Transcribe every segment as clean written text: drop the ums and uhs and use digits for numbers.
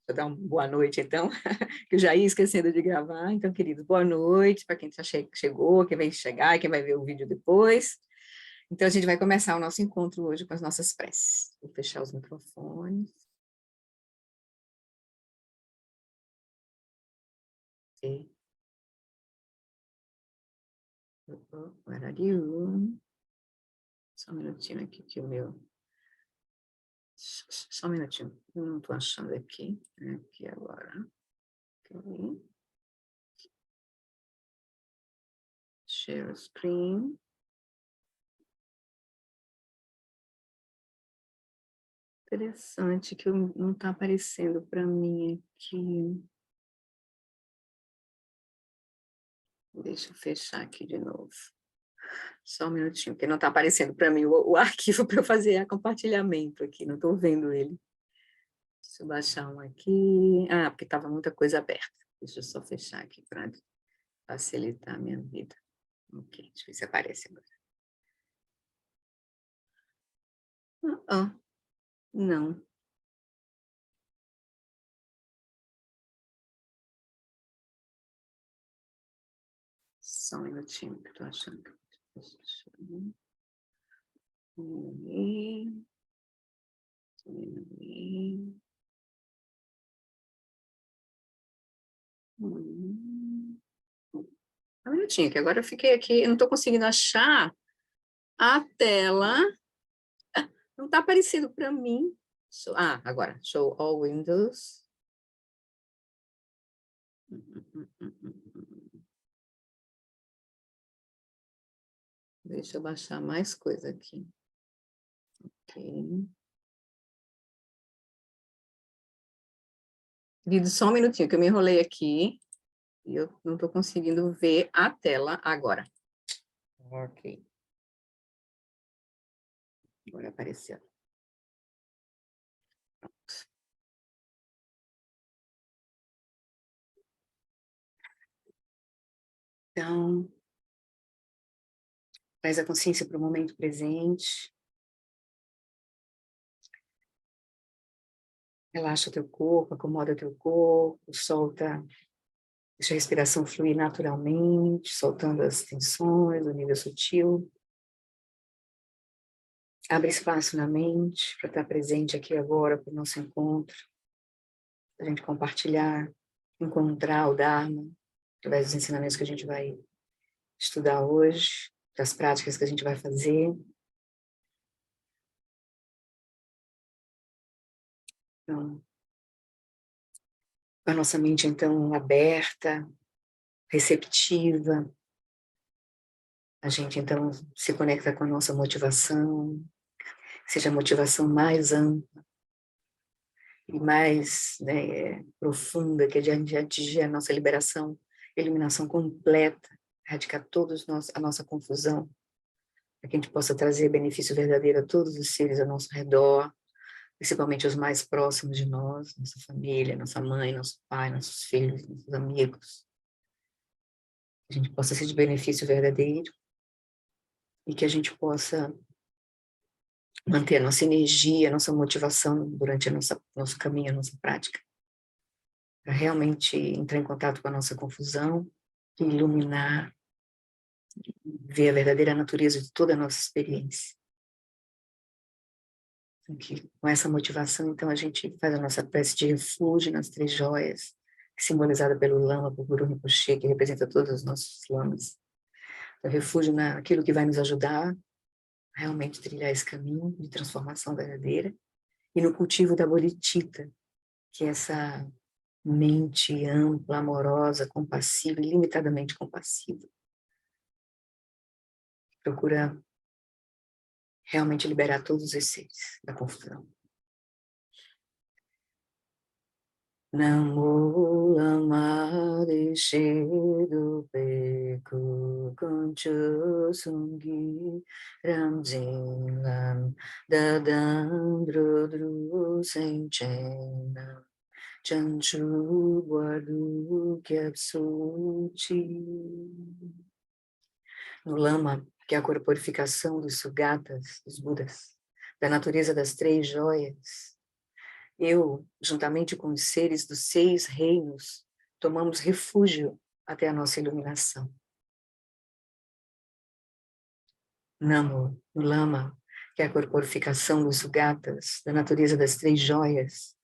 eu dar uma boa noite, então, que eu já ia esquecendo de gravar. Então, queridos, boa noite para quem já chegou, quem vai chegar, quem vai ver o vídeo depois. Então, a gente vai começar o nosso encontro hoje com as nossas preces. Vou fechar os microfones. Okay. Where are you? Só um minutinho aqui que o meu... Só um minutinho, eu não estou achando aqui. Aqui agora. Okay. Share screen. Interessante que não está aparecendo para mim aqui. Deixa eu fechar aqui de novo. Só um minutinho, porque não está aparecendo para mim o arquivo para eu fazer compartilhamento aqui, não estou vendo ele. Deixa eu baixar um aqui. Ah, porque estava muita coisa aberta. Deixa eu só fechar aqui para facilitar a minha vida. Ok, deixa eu ver se aparece agora. Não. Só um minutinho que eu estou achando. Um minutinho, que agora eu fiquei aqui, eu não estou conseguindo achar a tela. Não está aparecendo para mim. Agora, show all windows. Deixa eu baixar mais coisa aqui. Ok. Querido, só um minutinho, que eu me enrolei aqui. E eu não estou conseguindo ver a tela agora. Ok. Agora apareceu. Pronto. Então, traz a consciência para o momento presente. Relaxa o teu corpo, acomoda o teu corpo, solta, deixa a respiração fluir naturalmente, soltando as tensões do nível sutil. Abre espaço na mente para estar presente aqui agora para o nosso encontro, para a gente compartilhar, encontrar o Dharma, através dos ensinamentos que a gente vai estudar hoje, das práticas que a gente vai fazer. Então, a nossa mente, então, aberta, receptiva, a gente, então, se conecta com a nossa motivação, seja a motivação mais ampla e mais, né, profunda, que é de atingir a nossa liberação, iluminação completa, erradicar todos a nossa confusão, para que a gente possa trazer benefício verdadeiro a todos os seres ao nosso redor, principalmente os mais próximos de nós, nossa família, nossa mãe, nosso pai, nossos filhos, nossos amigos. Que a gente possa ser de benefício verdadeiro e que a gente possa manter a nossa energia, a nossa motivação durante nosso caminho, a nossa prática, para realmente entrar em contato com a nossa confusão, iluminar, ver a verdadeira natureza de toda a nossa experiência. Com essa motivação, então, a gente faz a nossa prece de refúgio nas três joias, simbolizada pelo lama, pelo Guru Rinpoche, que representa todos os nossos lamas. Então, refúgio naquilo que vai nos ajudar a realmente trilhar esse caminho de transformação verdadeira, e no cultivo da bodhicitta, que é essa mente ampla, amorosa, compassiva, ilimitadamente compassiva. Procura realmente liberar todos os seres da confusão. Namo lama deshido peku concho sungi ramjin lam dadandro dru senchena chanchu guardu kyapsuchi. No lama, que é a corporificação dos sugatas, dos budas, da natureza das três joias, Eu, juntamente com os seres dos 6 reinos, tomamos refúgio até a nossa iluminação. Namo, no Lama, que é a corporificação dos Sugatas, da natureza das 3 joias.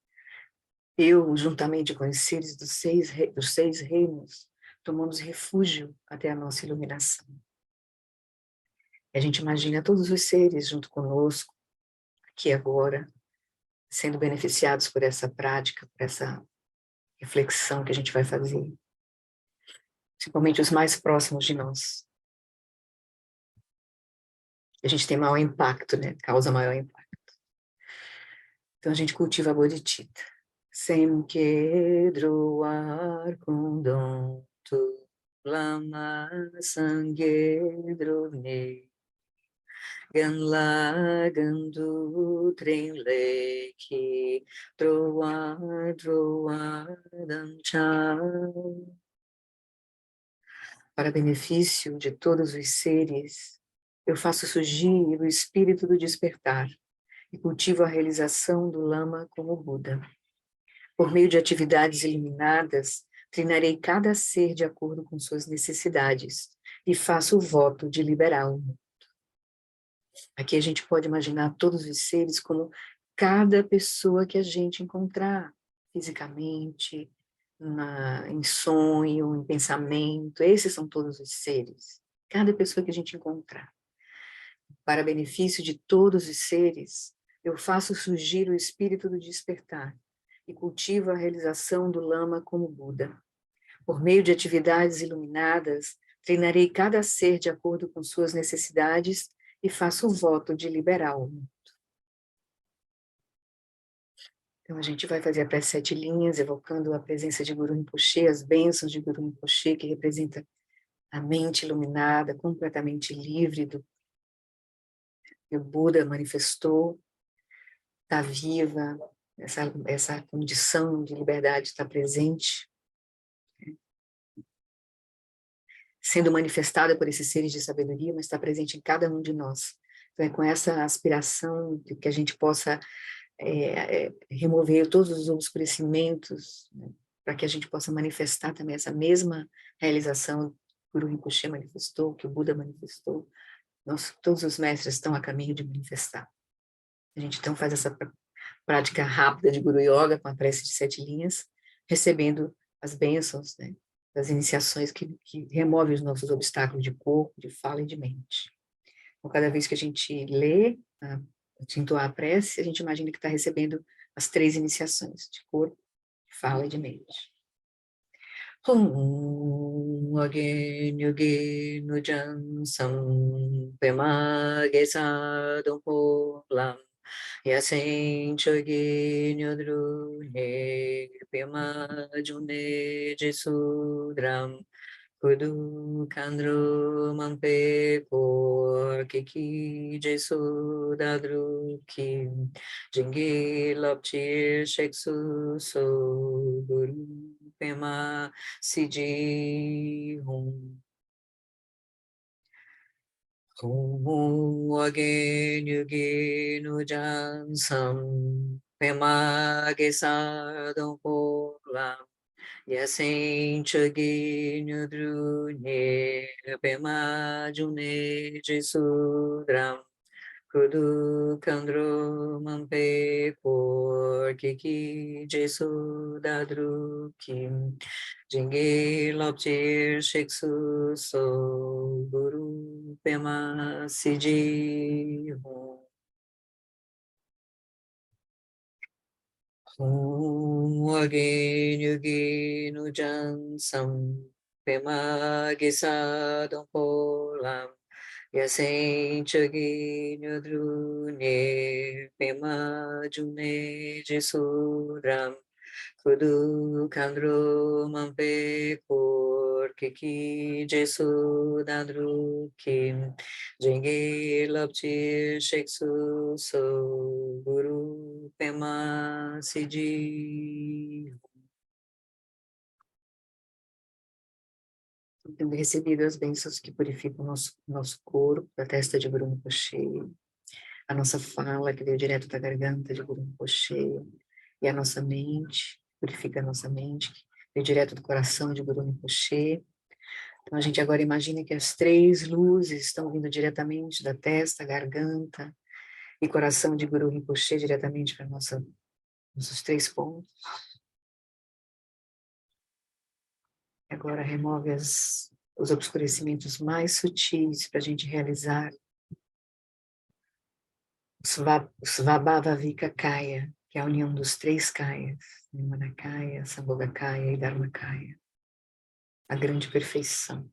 Eu, juntamente com os seres dos seis reinos, tomamos refúgio até a nossa iluminação. E a gente imagina todos os seres junto conosco, aqui agora, sendo beneficiados por essa prática, por essa reflexão que a gente vai fazer. Principalmente os mais próximos de nós. A gente tem maior impacto, né? Causa maior impacto. Então a gente cultiva a bodhicitta. Sem droar kundon tu lama sangedro ne ganla gandu trem leki droar dancha. Para benefício de todos os seres, eu faço surgir o espírito do despertar e cultivo a realização do Lama como Buda. Por meio de atividades iluminadas, treinarei cada ser de acordo com suas necessidades e faço o voto de liberá-lo. Aqui a gente pode imaginar todos os seres como cada pessoa que a gente encontrar fisicamente, em sonho, em pensamento. Esses são todos os seres. Cada pessoa que a gente encontrar. Para benefício de todos os seres, eu faço surgir o espírito do despertar e cultivo a realização do Lama como Buda. Por meio de atividades iluminadas, treinarei cada ser de acordo com suas necessidades e faço o voto de liberá-lo. Então, a gente vai fazer a prece 7 linhas, evocando a presença de Guru Rinpoche, as bênçãos de Guru Rinpoche, que representa a mente iluminada, completamente livre do que o Buda manifestou, está viva, essa condição de liberdade está presente, sendo manifestada por esses seres de sabedoria, mas está presente em cada um de nós. Então, é com essa aspiração de que a gente possa remover todos os obscurecimentos, né, para que a gente possa manifestar também essa mesma realização que o Guru Rinpoche manifestou, que o Buda manifestou. Todos os mestres estão a caminho de manifestar. A gente então faz essa prática rápida de Guru Yoga com a prece de 7 linhas, recebendo as bênçãos, né, das iniciações que removem os nossos obstáculos de corpo, de fala e de mente. Então, cada vez que a gente lê, entoar a prece, a gente imagina que está recebendo as 3 iniciações, de corpo, de fala e de mente. Hum again yogi nujan sam pema gesa dompo lam yasen chogi nyodru ne pema june jesudram Kudu kandru mampe por kiki jesu dadru ki jingi lopchir sheksu so guru pema siji hum. Hum again yugi nujan sam pema gesa don polam. Yasen chagi nyudru ne pema june jesudram kudu kandro mampe por kiki jesu dadru kim jingi lopchir sheksu so guru pema siji hum. Again, again, ujan sam pema gisa don polam yasen chagi nyudru ne pema june jesudram kudu kandru mampe por kiki jesu dadru kim jingi lopchi sheksu so guru pema siji. Tendo recebido as bênçãos que purificam o nosso corpo, da testa de Guru Rinpoche, a nossa fala que veio direto da garganta de Guru Rinpoche, e a nossa mente, purifica a nossa mente, que veio direto do coração de Guru Rinpoche. Então, a gente agora imagina que as 3 luzes estão vindo diretamente da testa, garganta e coração de Guru Rinpoche, diretamente para nossos 3 pontos. Agora remove os obscurecimentos mais sutis para a gente realizar o Svabhavavika Kaya, que é a união dos 3 Kayas, Nimanakaya, Sambhogakaya e Dharmakaya, a grande perfeição.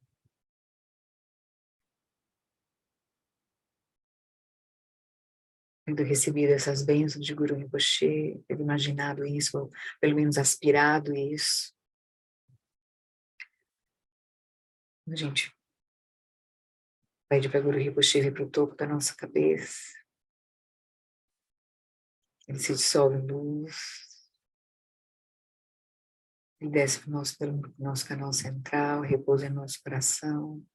Tendo recebido essas bênçãos de Guru Rinpoche, tendo imaginado isso, ou pelo menos aspirado isso, a gente pede para Guru Rinpoche vir para o topo da nossa cabeça, ele se dissolve em luz, e desce para o nosso canal central, repousa em nosso coração,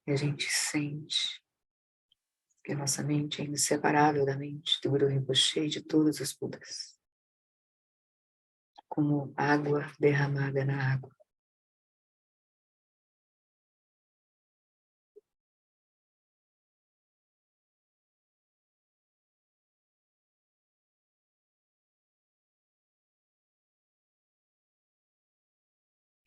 e a gente sente que a nossa mente é inseparável da mente do Guru Rinpoche e de todos os Budas, como água derramada na água.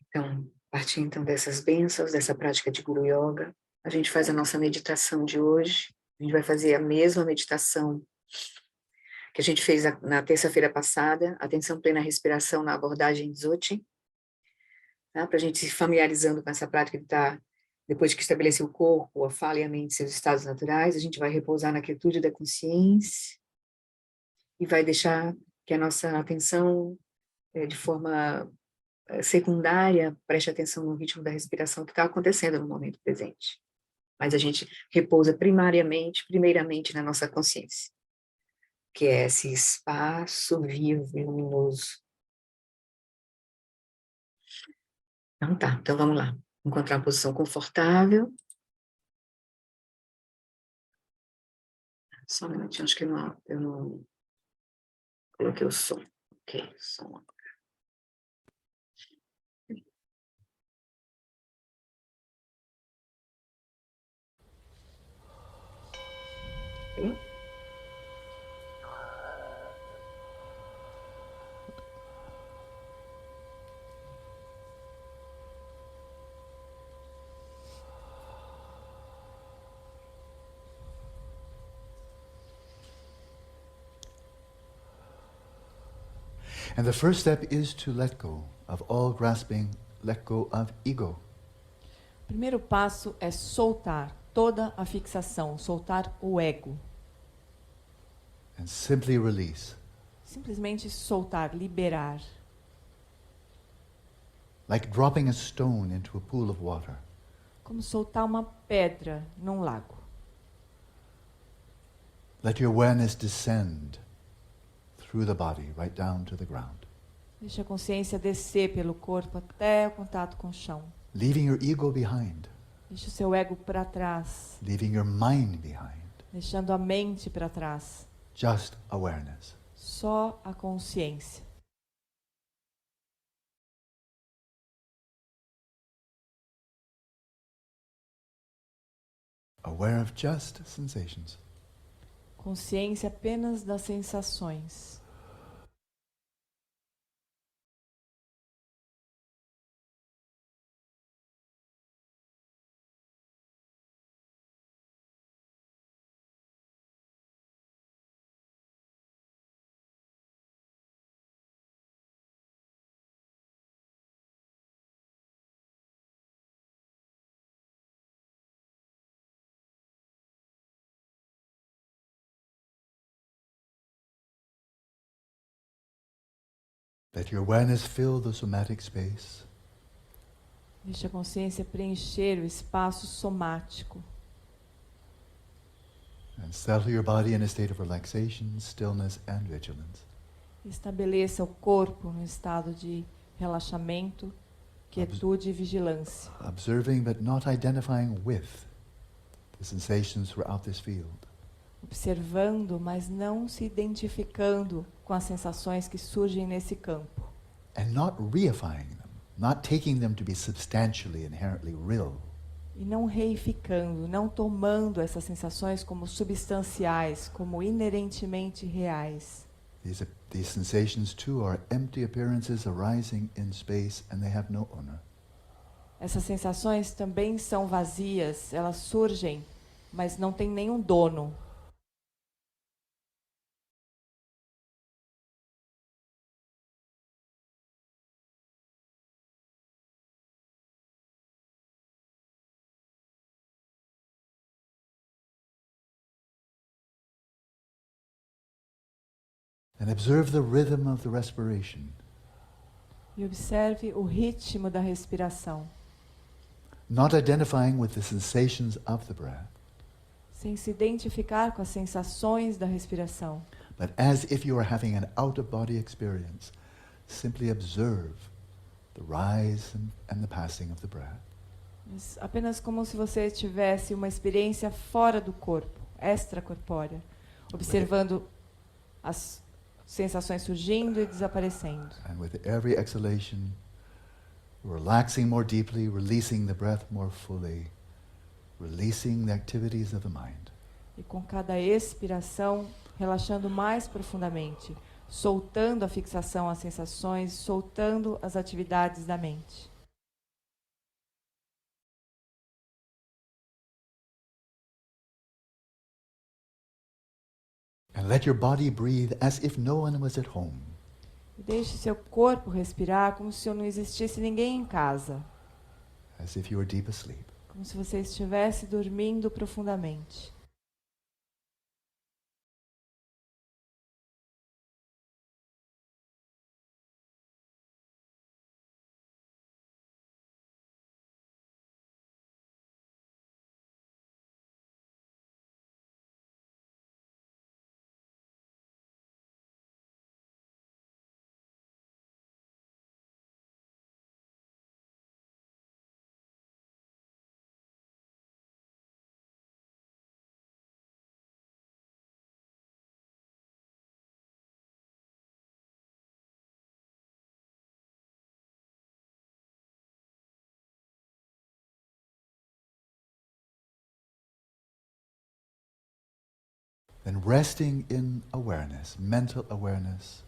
Então, a partir então dessas bênçãos, dessa prática de Guru Yoga, a gente faz a nossa meditação de hoje. A gente vai fazer a mesma meditação que a gente fez na terça-feira passada, atenção plena à respiração na abordagem Dzogchen, tá? Para a gente se familiarizando com essa prática de estar, depois que estabelecer o corpo, a fala e a mente, seus estados naturais, a gente vai repousar na quietude da consciência e vai deixar que a nossa atenção, de forma secundária, preste atenção no ritmo da respiração que está acontecendo no momento presente. Mas a gente repousa primeiramente na nossa consciência, que é esse espaço vivo e luminoso. Então vamos lá. Encontrar uma posição confortável. Só um minutinho, acho que eu não coloquei o som. Ok, som. Okay. And the first step is to let go of all grasping, let go of ego. O primeiro passo é soltar toda a fixação, soltar o ego. And simply release. Simplesmente soltar, liberar. Like dropping a stone into a pool of water. Como soltar uma pedra num lago. Let your awareness descend through the body, right down to the ground. Deixa a consciência descer pelo corpo até o contato com o chão. Leaving your ego behind. Deixa o seu ego para trás. Leaving your mind behind. Deixando a mente para trás. Just awareness. Só a consciência. Aware of just sensations. Consciência apenas das sensações. Let your awareness fill the somatic space. Deixa a consciência preencher o espaço somático. And settle your body in a state of relaxation, stillness and vigilance. Estabeleça o corpo no estado de relaxamento, quietude e vigilância. Observing but not identifying with the sensations throughout this field. observando, mas não se identificando com as sensações que surgem nesse campo. And not reifying them, not taking them to be substantially, inherently real. E não reificando, não tomando essas sensações como substanciais, como inerentemente reais. These sensations too are empty appearances arising in space and they have no owner. Essas sensações também são vazias, elas surgem, mas não têm nenhum dono. And observe the rhythm of the respiration. E observe o ritmo da respiração, Not identifying with the sensations of the breath, sem se identificar com as sensações da respiração, but as if you are having an out-of-body experience. Simply observe the rise and the passing of the breath. mas apenas como se você tivesse uma experiência fora do corpo, extracorpórea, observando as sensações surgindo e desaparecendo. And with every exhalation, relaxing more deeply, releasing the breath more fully, releasing the activities of the mind. E com cada expiração, relaxando mais profundamente, soltando a fixação às sensações, soltando as atividades da mente. And let your body breathe as if no one was at home. E deixe seu corpo respirar como se não existisse ninguém em casa, As if you were deep asleep. como se você estivesse dormindo profundamente. Then resting in awareness, mental awareness,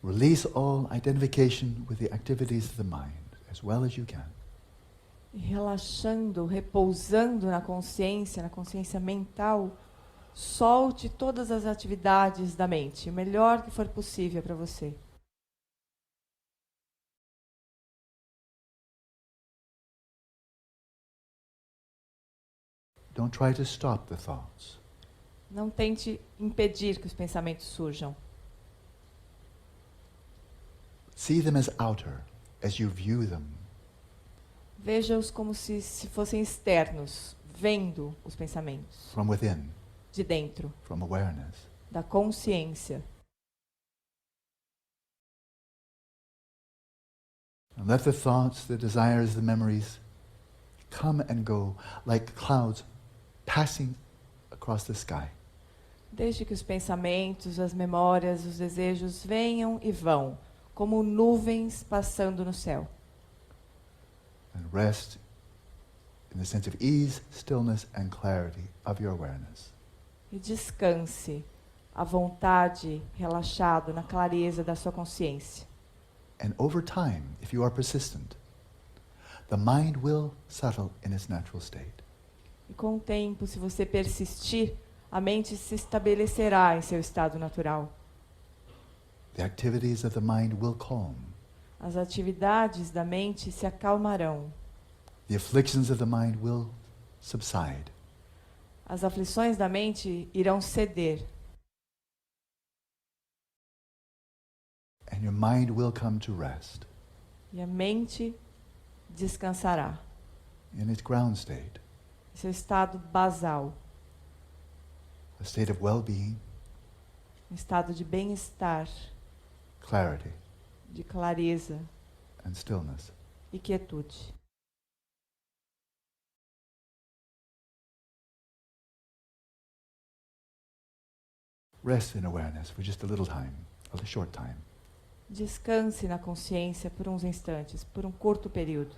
release all identification with the activities of the mind as well as you can. E relaxando, repousando na consciência mental, solte todas as atividades da mente, o melhor que for possível para você. Don't try to stop the thoughts. Não tente impedir que os pensamentos surjam. See them as outer, as you view them. Veja-os como se fossem externos, vendo os pensamentos, From within, de dentro, from awareness. da consciência. And let the thoughts, the desires, the memories come and go like clouds passing across the sky. Deixe que os pensamentos, as memórias, os desejos venham e vão, como nuvens passando no céu. And rest in the sense of ease, stillness, and clarity of your awareness. E descanse à vontade, relaxado, na clareza da sua consciência. And over time, if you are persistent, the mind will settle in its natural state. E com o tempo, se você persistir, a mente se estabelecerá em seu estado natural. The activities of the mind will calm. As atividades da mente se acalmarão. The afflictions of the mind will subside. As aflições da mente irão ceder. And your mind will come to rest E a mente descansará. in its ground state, Em seu estado basal. a state of well-being, Um estado de bem-estar, clarity, de clareza and stillness. e quietude. Rest in awareness for just a little time, a short time. Descanse na consciência por uns instantes, por um curto período.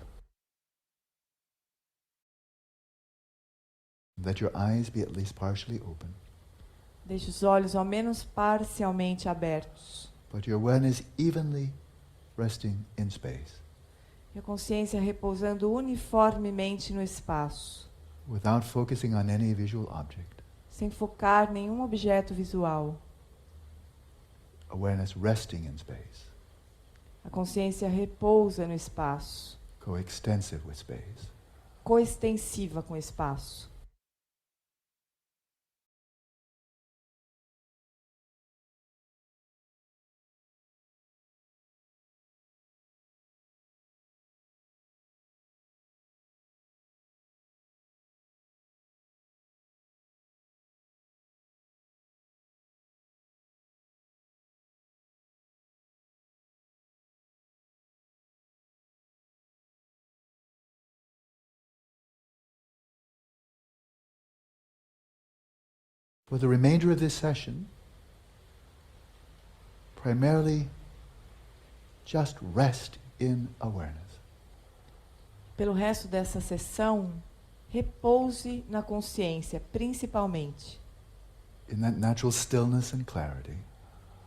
Let your eyes be at least partially open, Deixe os olhos ao menos parcialmente abertos. but your awareness evenly resting in space, E a consciência repousando uniformemente no espaço, without focusing on any visual object. sem focar nenhum objeto visual. Awareness resting in space, A consciência repousa no espaço, coextensive with space. coextensiva com o espaço. For the remainder of this session, primarily just rest in awareness. Pelo resto dessa sessão, repouse na consciência, principalmente. In that natural stillness and clarity,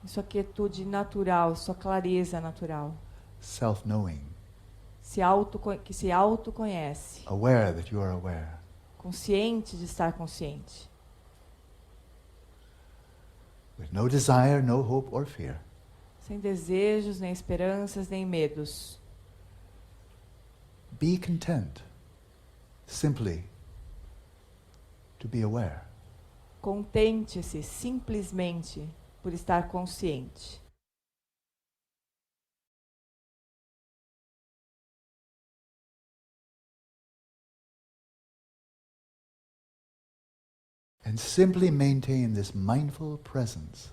Em sua quietude natural, sua clareza natural. self-knowing, Que se autoconhece. aware that you are aware. Consciente de estar consciente. With no desire, no hope or fear. Sem desejos, nem esperanças, nem medos. Be content simply to be aware. Contente-se simplesmente por estar consciente. And simply maintain this mindful presence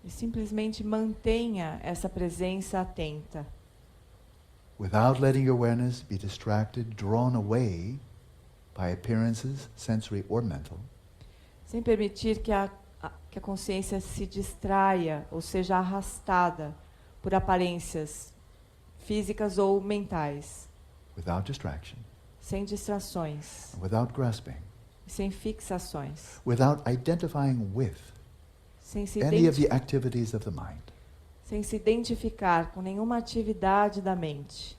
E simplesmente mantenha essa presença atenta, without letting your awareness be distracted, drawn away by appearances, sensory or mental, sem permitir que a consciência se distraia ou seja arrastada por aparências físicas ou mentais, without distraction, sem distrações, without grasping, sem fixações, without identifying with sem se, any of the activities of the mind. sem se identificar com nenhuma atividade da mente.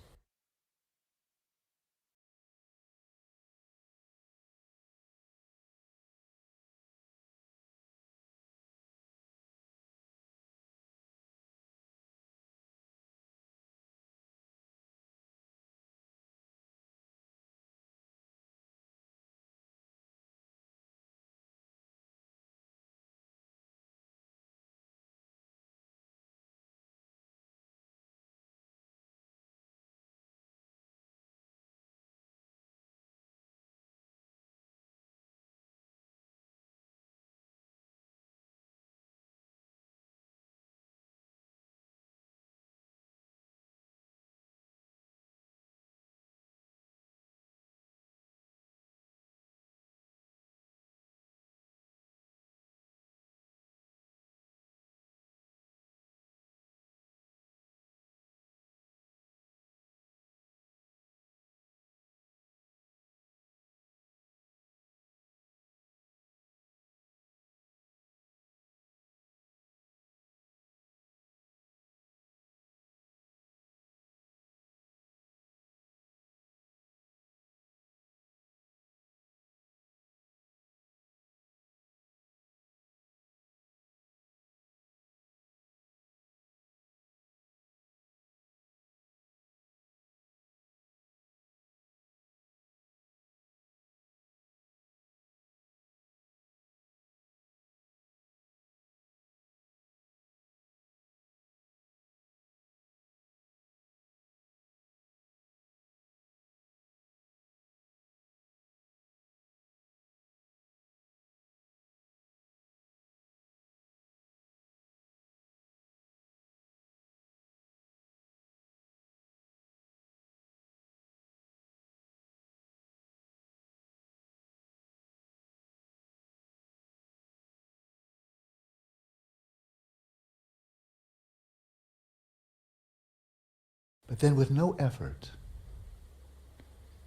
But then with no effort,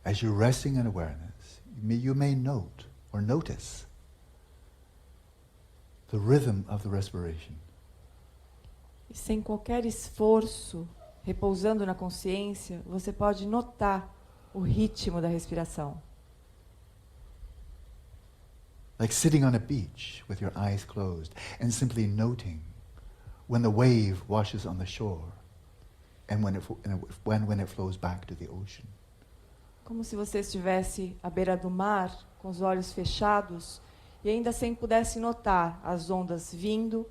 as you're resting in awareness, you may note or notice the rhythm of the respiration. E sem qualquer esforço, repousando na consciência, você pode notar o ritmo da respiração. Like sitting on a beach with your eyes closed and simply noting when the wave washes on the shore and when it flows back to the ocean. Como se você estivesse à beira do mar, com os olhos fechados, e ainda assim pudesse notar as ondas vindo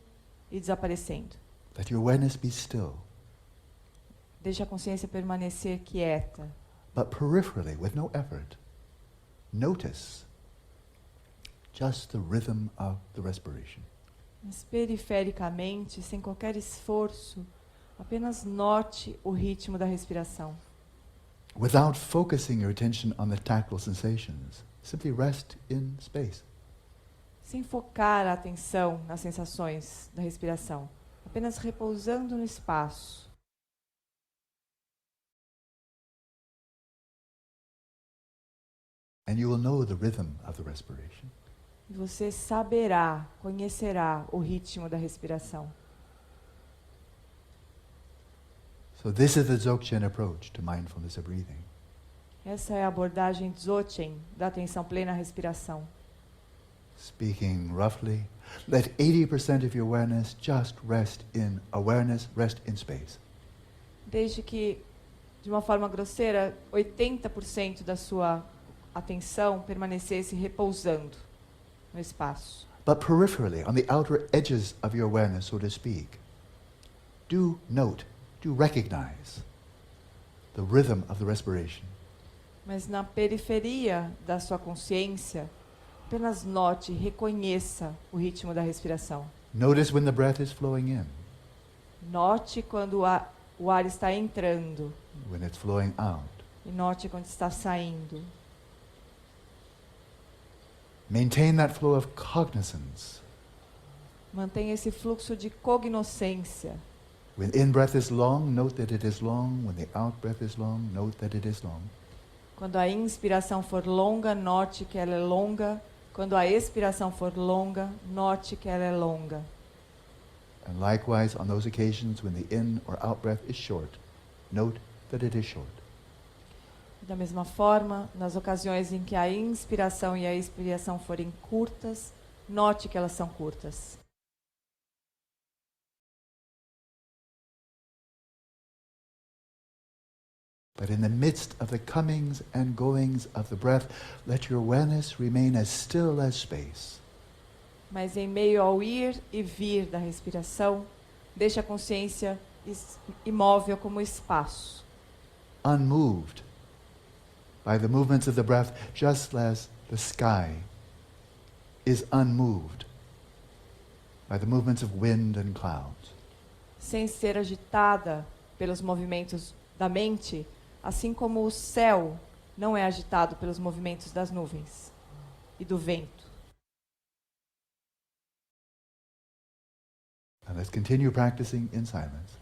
e desaparecendo. Let your awareness be still, Deixe a consciência permanecer quieta, but peripherally, with no effort, notice just the rhythm of the respiration. mas perifericamente, sem qualquer esforço, apenas note o ritmo da respiração. Without focusing your attention on the tactile sensations, simply rest in space. Sem focar a atenção nas sensações da respiração, apenas repousando no espaço. And you will know the rhythm of the respiration. E você saberá, conhecerá o ritmo da respiração. So this is the Dzogchen approach to mindfulness of breathing. Essa é a abordagem Dzogchen da atenção plena à respiração. Speaking roughly, let 80% of your awareness just rest in awareness, rest in space. Desde que, de uma forma grosseira, 80% da sua atenção permanecesse repousando no espaço. But peripherally, on the outer edges of your awareness, so to speak, do note, do recognize the rhythm of the respiration. Mas na periferia da sua consciência, apenas note, reconheça o ritmo da respiração. Notice when the breath is flowing in, Note quando o ar está entrando when it's flowing out. e note quando está saindo. Maintain that flow of cognizance. Mantenha esse fluxo de cognoscência. When in-breath is long, note that it is long. When the out-breath is long, note that it is long. Quando a inspiração for longa, note que ela é longa. Quando a expiração for longa, note que ela é longa. And likewise, on those occasions when the in or out-breath is short, note that it is short. Da mesma forma, nas ocasiões em que a inspiração e a expiração forem curtas, note que elas são curtas. But in the midst of the comings and goings of the breath, let your awareness remain as still as space. Mas em meio ao ir e vir da respiração, deixe a consciência imóvel como espaço. Unmoved by the movements of the breath, just as the sky is unmoved by the movements of wind and clouds. Sem ser agitada pelos movimentos da mente, assim como o céu não é agitado pelos movimentos das nuvens e do vento. And let's continue practicing in silence.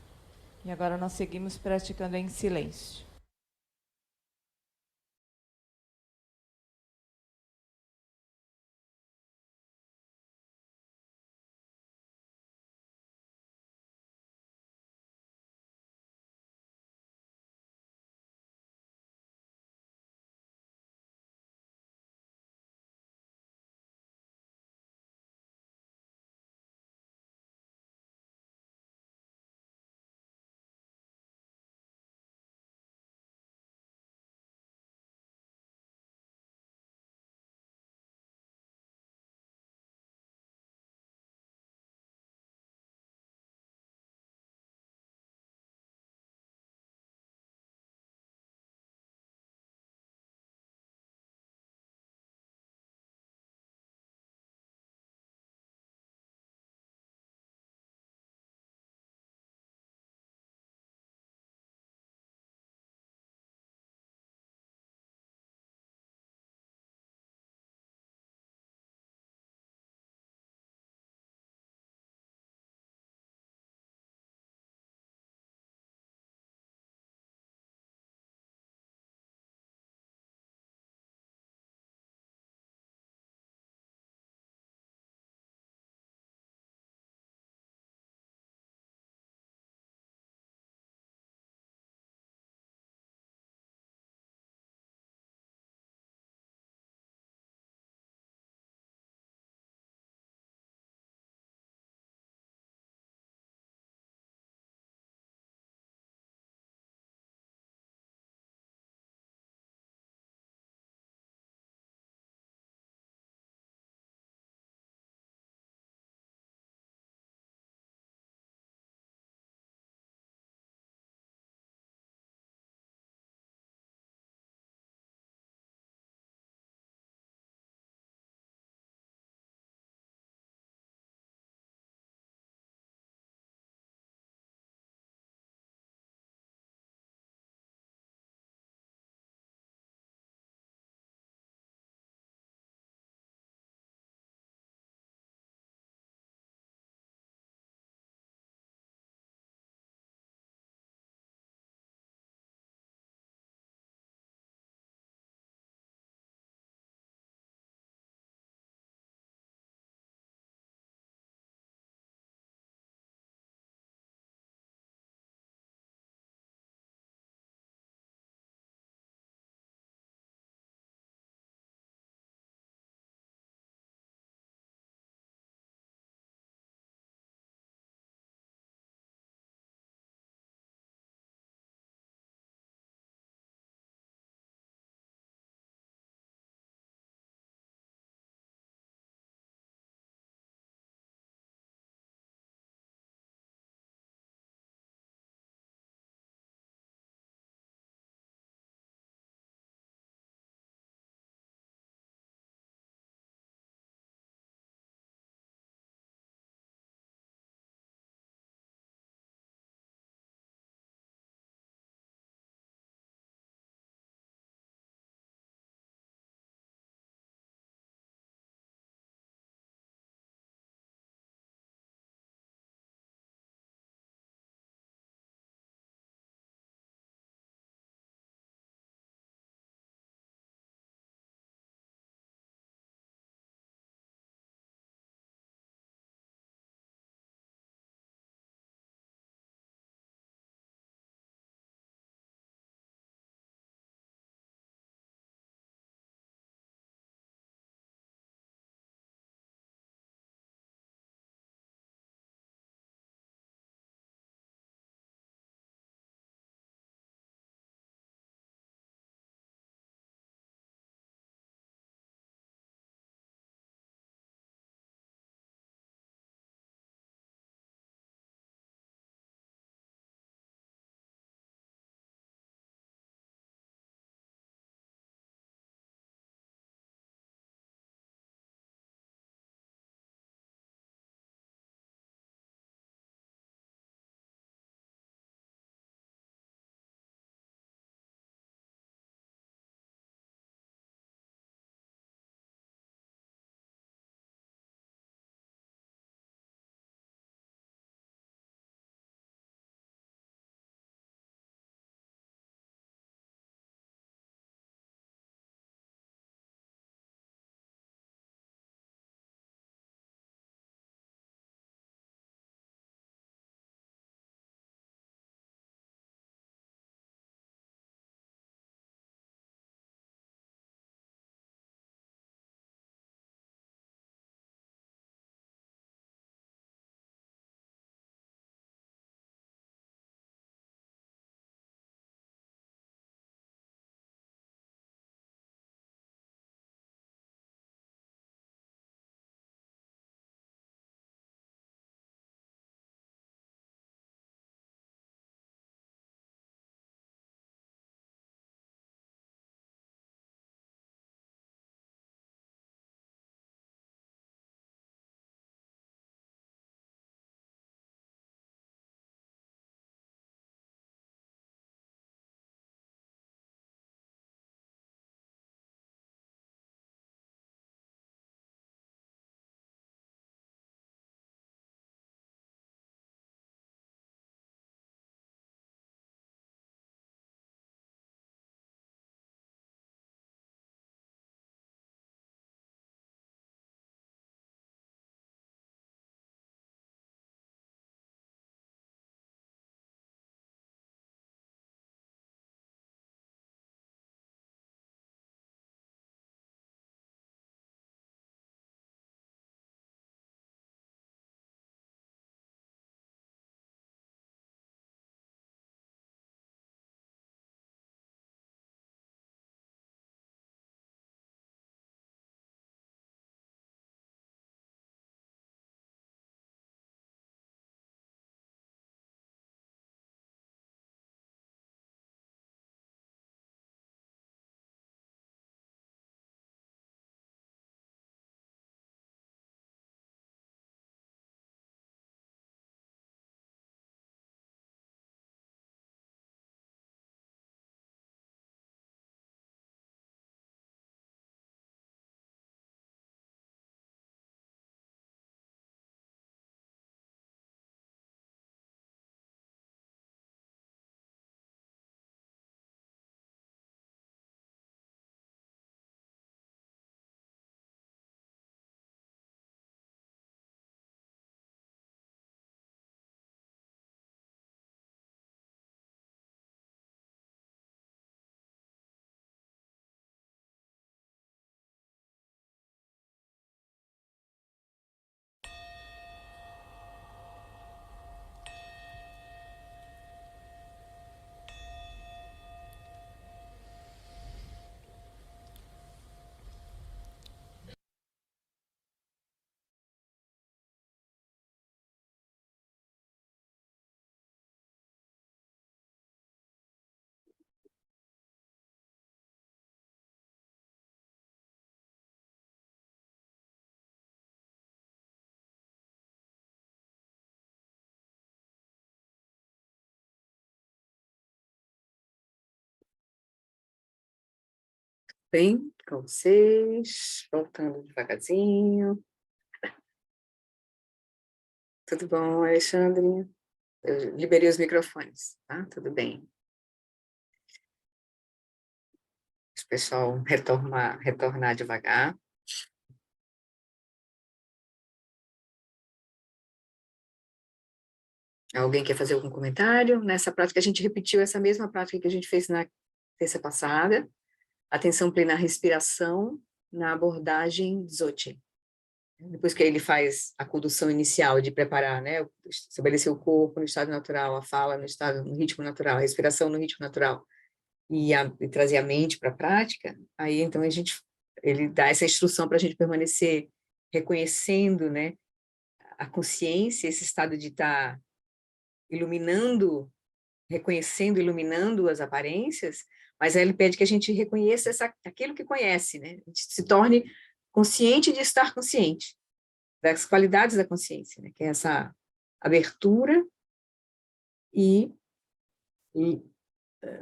E agora nós seguimos praticando em silêncio. Bem, com vocês, voltando devagarzinho. Tudo bom, Alexandre? Eu liberei os microfones, tá? Tudo bem. Deixa o pessoal retornar devagar. Alguém quer fazer algum comentário? Nessa prática, a gente repetiu essa mesma prática que a gente fez na terça passada. Atenção plena à respiração na abordagem Dzogchen. Depois que ele faz a condução inicial de preparar, né, estabelecer o corpo no estado natural, a fala no ritmo natural, a respiração no ritmo natural, e trazer a mente para a prática, aí então ele dá essa instrução para a gente permanecer reconhecendo, né, a consciência, esse estado de estar iluminando, reconhecendo, iluminando as aparências, mas aí ele pede que a gente reconheça aquilo que conhece, né, a gente se torne consciente de estar consciente, das qualidades da consciência, né, que é essa abertura e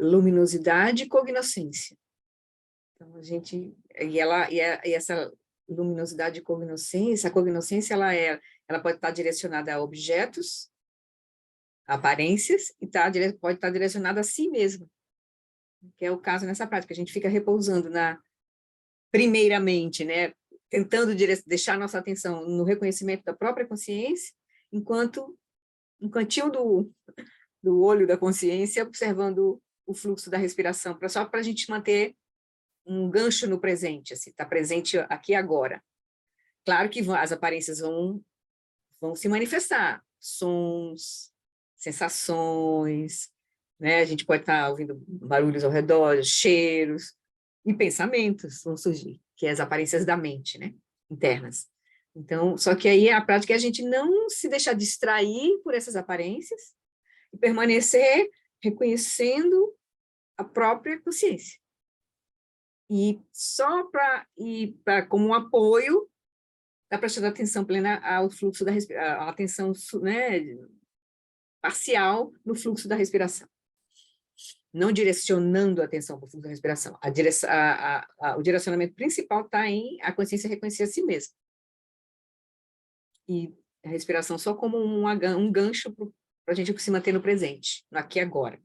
luminosidade e cognoscência. Então, e essa luminosidade e cognoscência, a cognoscência, ela pode estar direcionada a objetos, a aparências, e pode estar direcionada a si mesma, que é o caso nessa prática. A gente fica repousando primeiramente, né, tentando deixar a nossa atenção no reconhecimento da própria consciência, enquanto um cantinho do olho da consciência observando o fluxo da respiração, só para a gente manter um gancho no presente, assim, tá presente aqui agora. Claro que as aparências vão se manifestar, sons, sensações, né? A gente pode estar ouvindo barulhos ao redor, cheiros, e pensamentos vão surgir, que é as aparências da mente, né? Internas. Então, só que aí a prática é a gente não se deixar distrair por essas aparências e permanecer reconhecendo a própria consciência. E só como um apoio, dá para prestar atenção plena ao fluxo da respiração, a atenção, né, parcial no fluxo da respiração. Não direcionando a atenção para o fluxo da respiração. O direcionamento principal está em a consciência reconhecer a si mesma. E a respiração só como um gancho para a gente se manter no presente, no aqui e agora.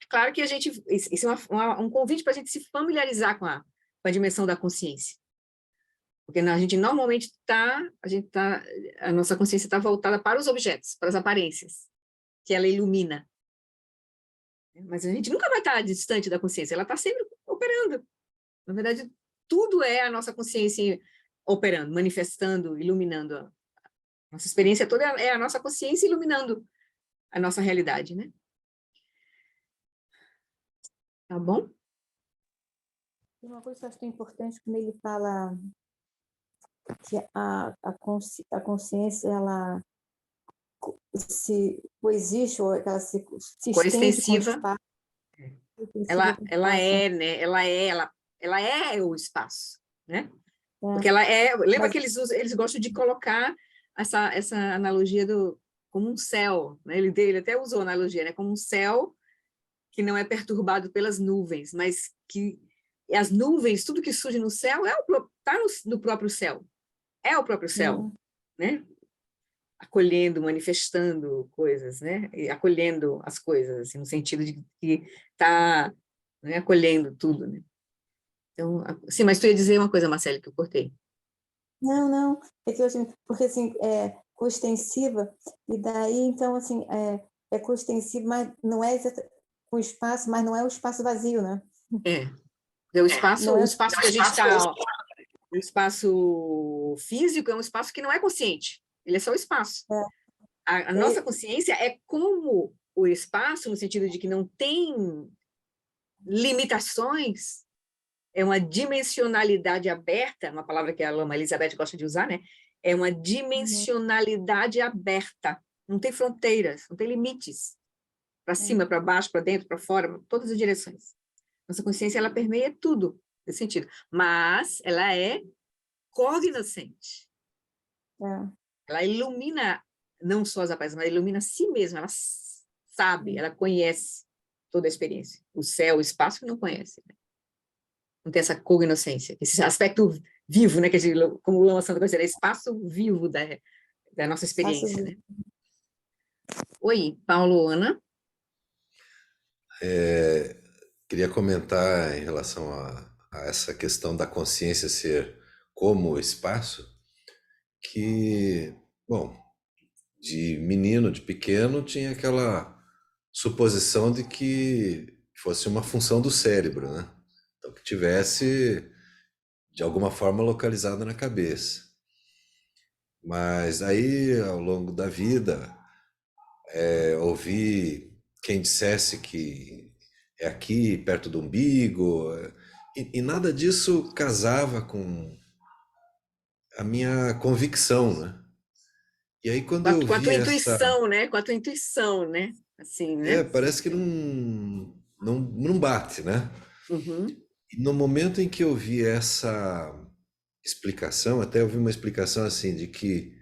Claro que isso é um convite para a gente se familiarizar com a dimensão da consciência. Porque a gente normalmente a nossa consciência está voltada para os objetos, para as aparências, que ela ilumina. Mas a gente nunca vai estar distante da consciência, ela está sempre operando. Na verdade, tudo é a nossa consciência operando, manifestando, iluminando. A nossa experiência toda é a nossa consciência iluminando a nossa realidade, né? Tá bom? Uma coisa que eu acho que é importante quando ele fala que a consciência, ela se coexiste, ou ela se estende com o espaço. Ela é o espaço, né? Porque ela lembra que eles gostam de colocar essa analogia como um céu, né? Ele até usou a analogia, né? Como um céu que não é perturbado pelas nuvens, mas que as nuvens, tudo que surge no céu, está no próprio céu. É o próprio céu, né? Acolhendo, manifestando coisas, né? E acolhendo as coisas, assim, no sentido de que está, né, acolhendo tudo, né? Então, sim, mas tu ia dizer uma coisa, Marcele, que eu cortei. Não, é que eu assim, porque assim, é coextensiva, e daí, então, assim, é coextensiva, mas não é o espaço, mas não é o espaço vazio, né? O espaço que a gente está, o espaço físico é um espaço que não é consciente, ele é só o espaço. A nossa consciência é como o espaço, no sentido de que não tem limitações, é uma dimensionalidade aberta, uma palavra que a Lama Elizabeth gosta de usar, né? É uma dimensionalidade aberta, não tem fronteiras, não tem limites, para cima, para baixo, para dentro, para fora, todas as direções. Nossa consciência, ela permeia tudo nesse sentido, mas ela é cognoscente. Ela ilumina não só as aparências, mas ela ilumina a si mesma, ela sabe, ela conhece toda a experiência. O céu, o espaço que não conhece. Né? não tem essa cognoscência, esse aspecto vivo, né, que a gente, como o Lama Santa considera, espaço vivo da nossa experiência, né? Oi, Paulo, Ana? Queria comentar em relação a essa questão da consciência ser como espaço, que, bom, de menino, de pequeno, tinha aquela suposição de que fosse uma função do cérebro, né? Então, que tivesse, de alguma forma, localizada na cabeça. Mas aí, ao longo da vida, ouvi quem dissesse que é aqui, perto do umbigo, e nada disso casava com a minha convicção, né? E aí, quando eu Com a vi tua essa. intuição, né? Com a tua intuição, né? Assim, né? Parece que não bate, né? Uhum. E no momento em que eu vi essa explicação, até eu vi uma explicação assim, de que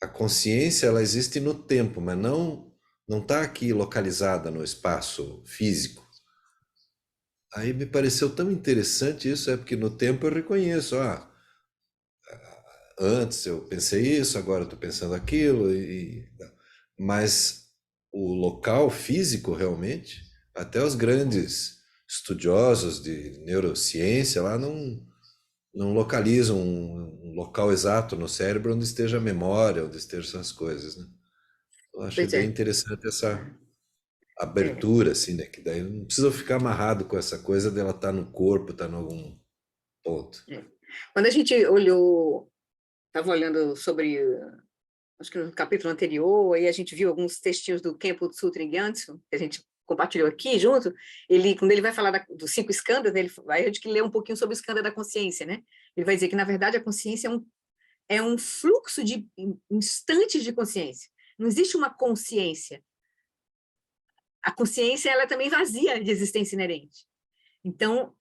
a consciência ela existe no tempo, mas não está aqui localizada no espaço físico. Aí me pareceu tão interessante isso, porque no tempo eu reconheço, antes eu pensei isso, agora eu estou pensando aquilo, mas o local físico realmente, até os grandes estudiosos de neurociência lá não localizam um local exato no cérebro onde esteja a memória, onde estejam essas coisas, né? Eu achei Pois bem é. interessante essa É. abertura, assim, né? Que daí não precisa ficar amarrado com essa coisa dela estar no corpo, estar em algum ponto. É. Quando a gente olhou, estava olhando sobre, acho que no capítulo anterior, aí a gente viu alguns textinhos do Khenpo Sutra em Gyatso, que a gente compartilhou aqui junto, quando ele vai falar dos 5 skandhas, ele vai a gente ler um pouquinho sobre o skandha da consciência, né? Ele vai dizer que, na verdade, a consciência é um fluxo de instantes de consciência. Não existe uma consciência. A consciência, ela é também vazia de existência inerente. Então,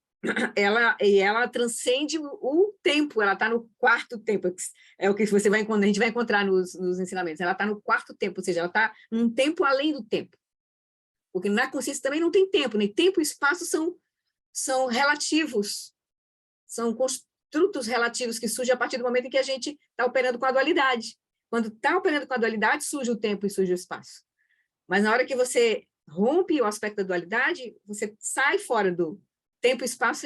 ela transcende o tempo, ela está no quarto tempo, é o que a gente vai encontrar nos ensinamentos, ela está no quarto tempo, ou seja, ela está num tempo além do tempo, porque na consciência também não tem tempo, nem tempo e espaço são relativos, são construtos relativos que surgem a partir do momento em que a gente está operando com a dualidade. Quando está operando com a dualidade, surge o tempo e surge o espaço. Mas na hora que você rompe o aspecto da dualidade, você sai fora do tempo e espaço,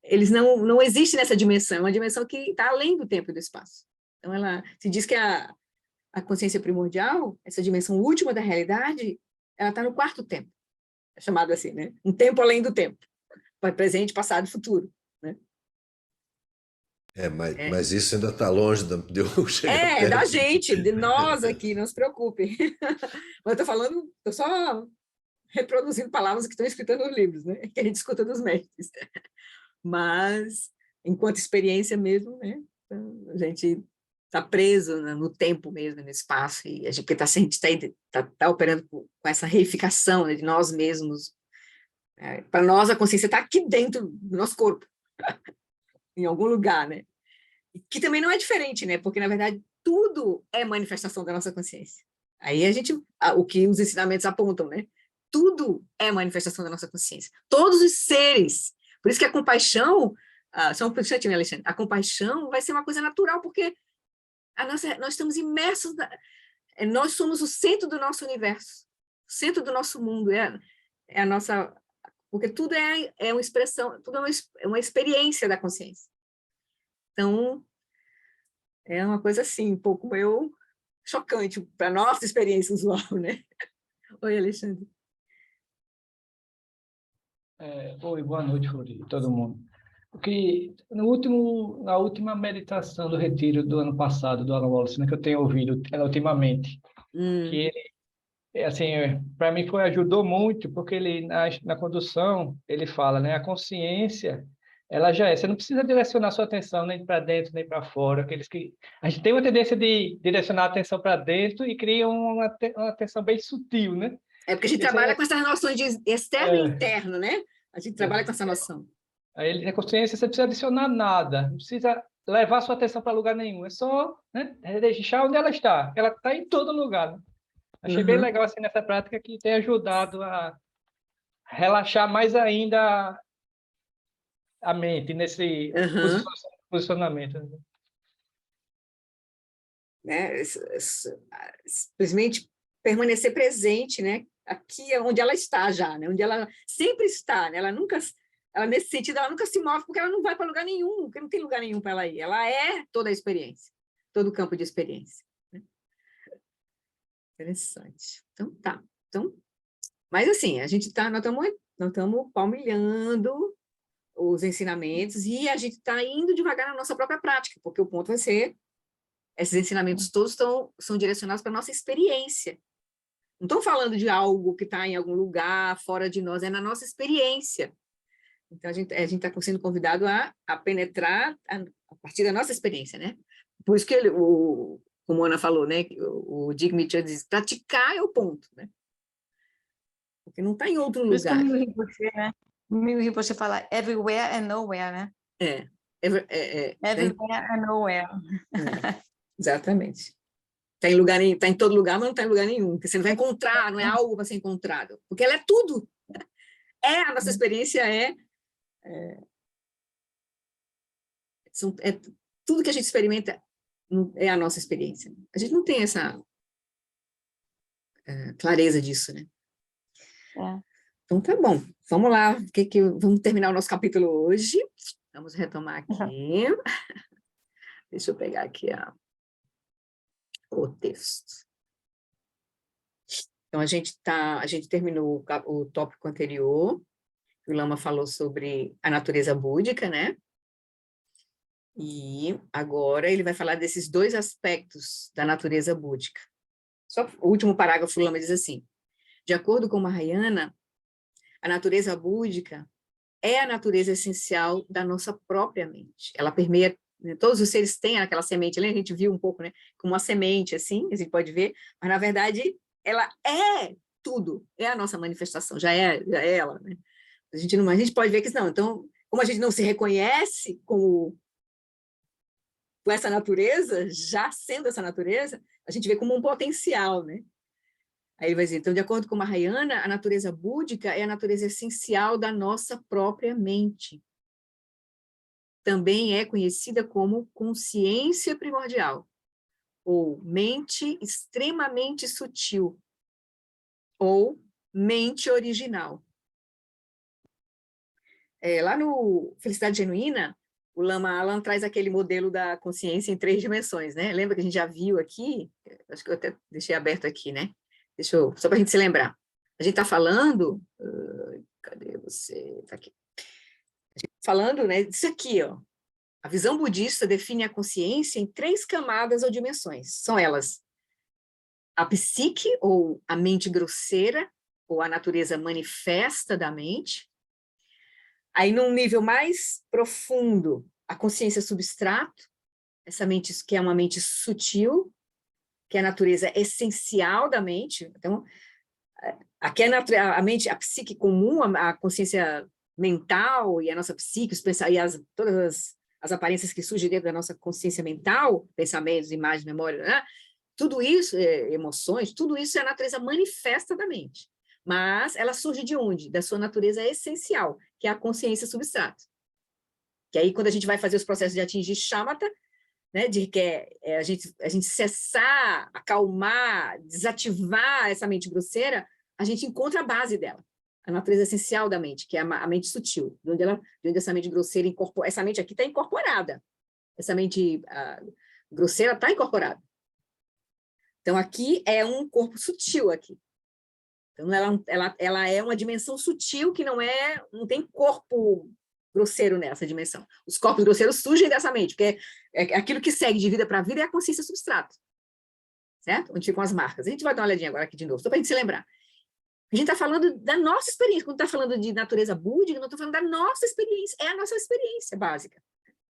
eles não existem nessa dimensão, é uma dimensão que está além do tempo e do espaço. Então, ela se diz que a consciência primordial, essa dimensão última da realidade, ela está no quarto tempo, é chamado assim, né? Um tempo além do tempo, presente, passado e futuro, né? Mas isso ainda está longe de eu chegar Da perto. gente, de nós aqui, não se preocupe. Mas eu estou só reproduzindo palavras que estão escritas nos livros, né? Que a gente escuta dos mestres. Mas, enquanto experiência mesmo, né? A gente está preso no tempo mesmo, no espaço, e a gente está operando com essa reificação, né, de nós mesmos. Para nós, a consciência está aqui dentro do nosso corpo, em algum lugar, né? Que também não é diferente, né? Porque, na verdade, tudo é manifestação da nossa consciência. Aí o que os ensinamentos apontam, né? Tudo é manifestação da nossa consciência. Todos os seres. Por isso que a compaixão, só um instantinho, Alexandre, a compaixão vai ser uma coisa natural, porque nós estamos imersos, nós somos o centro do nosso universo, o centro do nosso mundo, é a nossa, porque tudo é uma expressão, tudo é uma experiência da consciência. Então, é uma coisa assim, um pouco meio chocante para a nossa experiência usual, né? Oi, Alexandre. Oi, boa noite, Flori, todo mundo. Porque na última meditação do retiro do ano passado, do Alan Wallace, né, que eu tenho ouvido ultimamente, que ele, assim, para mim ajudou muito, porque ele, na condução, ele fala, né, a consciência, ela já é, você não precisa direcionar sua atenção nem para dentro, nem para fora, a gente tem uma tendência de direcionar a atenção para dentro e cria uma atenção bem sutil, né? É porque a gente trabalha com essas noções de externo e interno, né? A gente trabalha com essa noção. A consciência, você não precisa adicionar nada, não precisa levar sua atenção para lugar nenhum, é só, né, deixar onde ela está em todo lugar, né? Achei bem legal assim nessa prática, que tem ajudado a relaxar mais ainda a mente nesse Aham. posicionamento. Né? Simplesmente permanecer presente, né? Aqui é onde ela está já, né? Onde ela sempre está, né? Nesse sentido, ela nunca se move porque ela não vai para lugar nenhum, porque não tem lugar nenhum para ela ir. Ela é toda a experiência, todo o campo de experiência. Né? Interessante. Então, tá. Então, mas assim, nós estamos palmilhando os ensinamentos e a gente está indo devagar na nossa própria prática, porque o ponto vai ser, esses ensinamentos todos são direcionados para a nossa experiência. Não estou falando de algo que está em algum lugar, fora de nós, é na nossa experiência. Então, a gente está sendo convidado a penetrar a partir da nossa experiência, né? Por isso que como a Ana falou, né? O Dig Mitchell diz, praticar é o ponto, né? Porque não está em outro Por isso que o lugar. Mil Rinpoche, né? O Mil Rinpoche fala everywhere and nowhere, né? Everywhere and nowhere. Exatamente. Está em todo lugar, mas não está em lugar nenhum. Porque você não vai encontrar, não é algo para ser encontrado. Porque ela é tudo. A nossa experiência tudo que a gente experimenta é a nossa experiência. A gente não tem essa clareza disso, né? Então, tá bom. Vamos lá. Vamos terminar o nosso capítulo hoje. Vamos retomar aqui. Deixa eu pegar aqui o texto. Então, a gente terminou o tópico anterior. O Lama falou sobre a natureza búdica, né? E agora ele vai falar desses dois aspectos da natureza búdica. Só o último parágrafo, o Lama diz assim: de acordo com Mahayana, a natureza búdica é a natureza essencial da nossa própria mente. Ela permeia, né, todos os seres têm aquela semente, né? A gente viu um pouco, né? Como uma semente, assim, a gente pode ver, mas, na verdade, ela é tudo, é a nossa manifestação, já é ela, né? A gente pode ver que não, então, como a gente não se reconhece com essa natureza, já sendo essa natureza, a gente vê como um potencial, né? Aí ele vai dizer, então, de acordo com Mahayana, a natureza búdica é a natureza essencial da nossa própria mente. Também é conhecida como consciência primordial, ou mente extremamente sutil, ou mente original. Lá no Felicidade Genuína, o Lama Alan traz aquele modelo da consciência em 3 dimensões, né? Lembra que a gente já viu aqui? Acho que eu até deixei aberto aqui, né? Só para a gente se lembrar. A gente está falando... cadê você? Está aqui. A gente está falando, né, disso aqui, ó. A visão budista define a consciência em 3 camadas ou dimensões. São elas a psique, ou a mente grosseira, ou a natureza manifesta da mente. Aí, num nível mais profundo, a consciência substrato, essa mente que é uma mente sutil, que é a natureza essencial da mente. Então, aqui é a mente, a psique comum, a consciência mental e a nossa psique, todas as aparências que surgem dentro da nossa consciência mental, pensamentos, imagens, memória, né? Tudo isso, emoções, tudo isso é a natureza manifesta da mente. Mas ela surge de onde? Da sua natureza essencial, que é a consciência substrato. Que aí, quando a gente vai fazer os processos de atingir shamatha, né, a gente cessar, acalmar, desativar essa mente grosseira, a gente encontra a base dela, a natureza essencial da mente, que é a mente sutil, de onde essa mente grosseira incorpora. Essa mente aqui está incorporada, essa mente grosseira está incorporada. Então, aqui é um corpo sutil aqui. Então, ela é uma dimensão sutil que não tem corpo grosseiro nessa dimensão. Os corpos grosseiros surgem dessa mente, porque aquilo que segue de vida para vida é a consciência substrato. Certo? Onde ficam as marcas. A gente vai dar uma olhadinha agora aqui de novo, só para a gente se lembrar. A gente está falando da nossa experiência. Quando está falando de natureza búdica, não estou falando da nossa experiência. É a nossa experiência básica.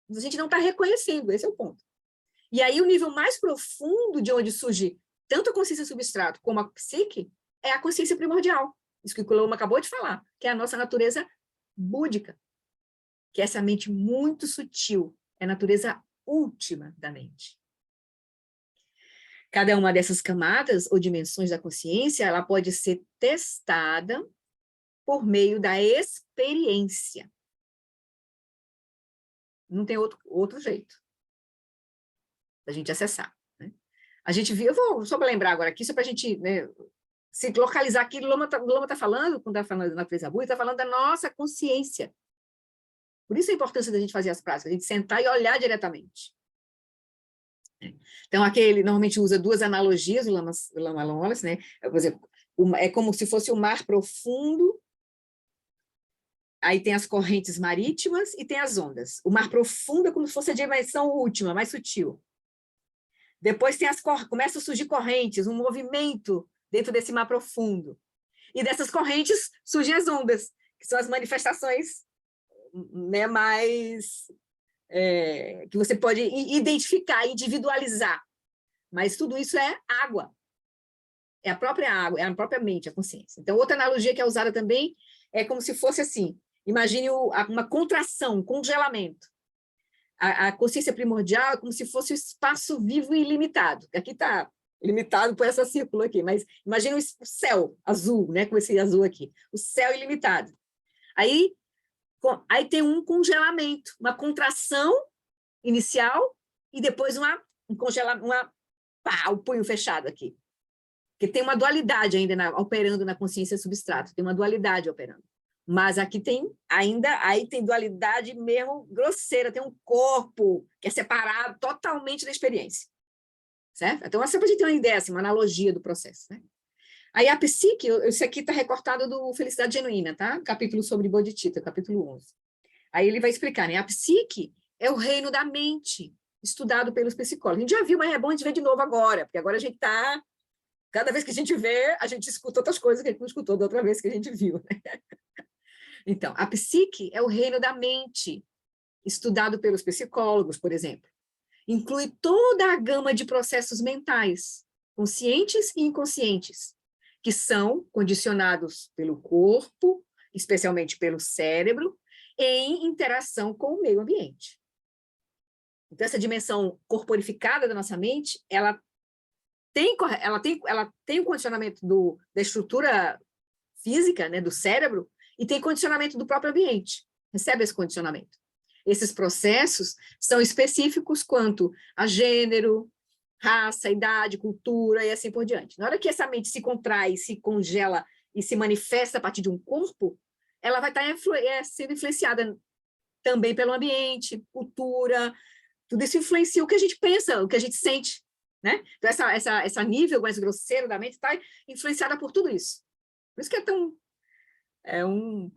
A gente não está reconhecendo, esse é o ponto. E aí, o nível mais profundo de onde surge tanto a consciência substrato como a psique é a consciência primordial. Isso que o Lama acabou de falar, que é a nossa natureza búdica, que é essa mente muito sutil, é a natureza última da mente. Cada uma dessas camadas ou dimensões da consciência, ela pode ser testada por meio da experiência. Não tem outro jeito da gente acessar, né? A gente viu, eu vou só para lembrar agora aqui, só para a gente, né, se localizar aqui, o Lama tá falando, quando está falando da natureza Búdica, está falando da nossa consciência. Por isso a importância da gente fazer as práticas, a gente sentar e olhar diretamente. Então, aqui ele normalmente usa duas analogias, o Lama Wallace, né? Por exemplo, é como se fosse o mar profundo, aí tem as correntes marítimas e tem as ondas. O mar profundo é como se fosse a dimensão última, mais sutil. Depois tem começam a surgir correntes, um movimento dentro desse mar profundo. E dessas correntes surgem as ondas, que são as manifestações, né, mais... que você pode identificar, individualizar. Mas tudo isso é água. É a própria água, é a própria mente, a consciência. Então, outra analogia que é usada também é como se fosse assim, imagine uma contração, um congelamento. A consciência primordial é como se fosse o espaço vivo e ilimitado. Aqui está limitado por esse círculo aqui, mas imagine o céu azul, né, com esse azul aqui. O céu ilimitado. Aí tem um congelamento, uma contração inicial e depois um congelamento, o punho fechado aqui. Porque tem uma dualidade ainda operando na consciência substrato, tem uma dualidade operando. Mas aqui tem aí tem dualidade mesmo grosseira, tem um corpo que é separado totalmente da experiência. Certo? Então, é só para a gente ter uma ideia, assim, uma analogia do processo, né? Aí a psique, isso aqui está recortado do Felicidade Genuína, tá? Capítulo sobre Bodhicitta, capítulo 11. Aí ele vai explicar, né? A psique é o reino da mente, estudado pelos psicólogos. A gente já viu, mas é bom a gente ver de novo agora, porque agora a gente está... Cada vez que a gente vê, a gente escuta outras coisas que a gente não escutou da outra vez que a gente viu, né? Então, a psique é o reino da mente, estudado pelos psicólogos, por exemplo. Inclui toda a gama de processos mentais, conscientes e inconscientes, que são condicionados pelo corpo, especialmente pelo cérebro, em interação com o meio ambiente. Então, essa dimensão corporificada da nossa mente, ela tem o condicionamento da estrutura física, né, do cérebro, e tem condicionamento do próprio ambiente, recebe esse condicionamento. Esses processos são específicos quanto a gênero, raça, idade, cultura e assim por diante. Na hora que essa mente se contrai, se congela e se manifesta a partir de um corpo, ela vai estar sendo influenciada também pelo ambiente, cultura, tudo isso influencia o que a gente pensa, o que a gente sente, né? Então, essa nível mais grosseiro da mente está influenciada por tudo isso. Por isso que é tão... É uma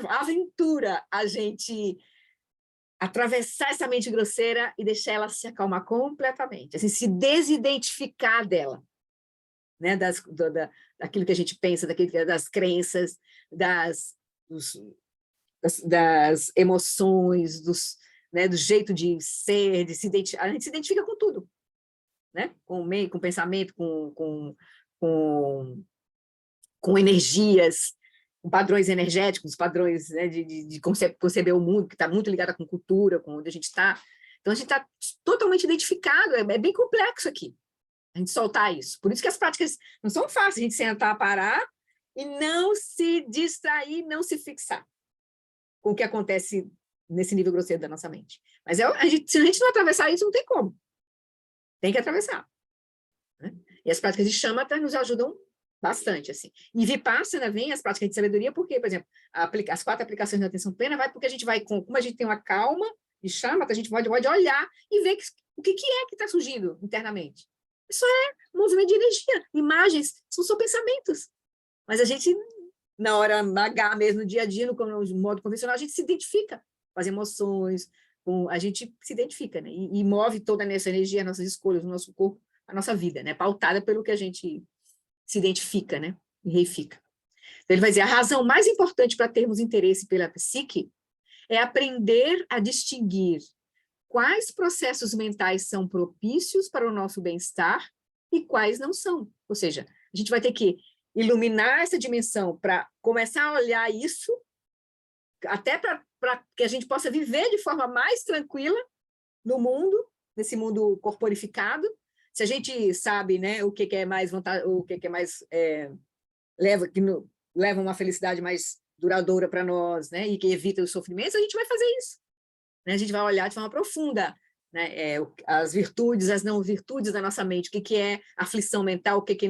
aventura a gente atravessar essa mente grosseira e deixar ela se acalmar completamente, assim, se desidentificar dela, né? Daquilo que a gente pensa, das crenças, das emoções, né, do jeito de ser, a gente se identifica com tudo, né? Com o meio, com o pensamento, com energias, com padrões energéticos, padrões, né, de conceber o mundo, que está muito ligada com cultura, com onde a gente está. Então, a gente está totalmente identificado, é bem complexo aqui, a gente soltar isso. Por isso que as práticas não são fáceis, a gente sentar, parar e não se distrair, não se fixar com o que acontece nesse nível grosseiro da nossa mente. Mas se a gente não atravessar isso, não tem como. Tem que atravessar, né? E as práticas de Shamatha nos ajudam bastante, assim. E Vipassana vem as práticas de sabedoria, porque, por exemplo, as 4 aplicações da atenção plena vai porque a gente vai, como a gente tem uma calma de Shamatha, a gente pode olhar e ver o que é que está surgindo internamente. Isso é movimento de energia, imagens, são só pensamentos. Mas a gente, na hora H mesmo, no dia a dia, no modo convencional, a gente se identifica com as emoções, a gente se identifica, né? E move toda essa energia, as nossas escolhas, o nosso corpo, a nossa vida, né? Pautada pelo que a gente se identifica, né? E reifica. Então, ele vai dizer, a razão mais importante para termos interesse pela psique é aprender a distinguir quais processos mentais são propícios para o nosso bem-estar e quais não são. Ou seja, a gente vai ter que iluminar essa dimensão para começar a olhar isso, até para que a gente possa viver de forma mais tranquila no mundo, nesse mundo corporificado. Se a gente sabe, né, o que é mais leva uma felicidade mais duradoura para nós, né, e que evita os sofrimentos, a gente vai fazer isso. né? A gente vai olhar de forma profunda, né? As virtudes, as não virtudes da nossa mente, o que é aflição mental, o que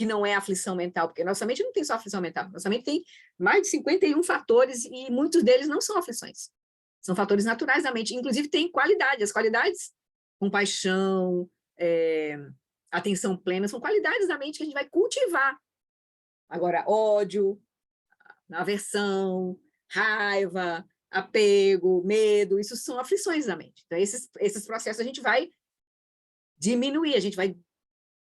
não é aflição mental, porque nossa mente não tem só aflição mental, nossa mente tem mais de 51 fatores e muitos deles não são aflições, são fatores naturais da mente, inclusive tem qualidades, as qualidades, compaixão, atenção plena, são qualidades da mente que a gente vai cultivar. Agora, ódio, aversão, raiva, apego, medo, isso são aflições da mente. Então, esses processos a gente vai diminuir, a gente vai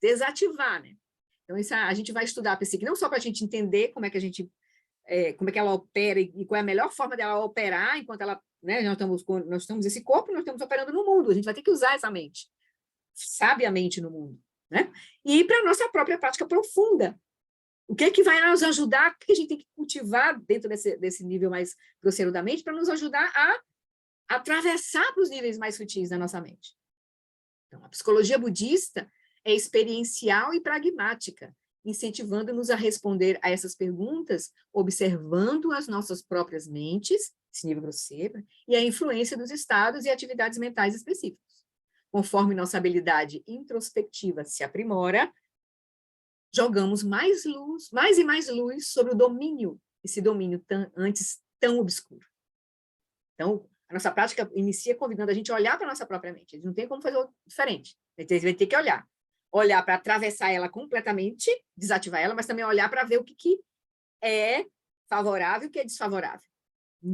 desativar, né? Então, a gente vai estudar a psique não só para a gente entender como é que ela opera e qual é a melhor forma dela operar enquanto ela, né, nós estamos esse corpo, nós estamos operando no mundo, a gente vai ter que usar essa mente, sabiamente no mundo, né? E para a nossa própria prática profunda. O que é que vai nos ajudar, o que a gente tem que cultivar dentro desse nível mais grosseiro da mente para nos ajudar a atravessar para os níveis mais sutis da nossa mente. Então, a psicologia budista é experiencial e pragmática, incentivando-nos a responder a essas perguntas, observando as nossas próprias mentes, esse nível grosseiro, e a influência dos estados e atividades mentais específicos. Conforme nossa habilidade introspectiva se aprimora, jogamos mais e mais luz sobre o domínio, esse domínio antes tão obscuro. Então, a nossa prática inicia convidando a gente a olhar para a nossa própria mente. A gente não tem como fazer diferente. A gente vai ter que olhar. Olhar para atravessar ela completamente, desativar ela, mas também olhar para ver o que é favorável e o que é desfavorável.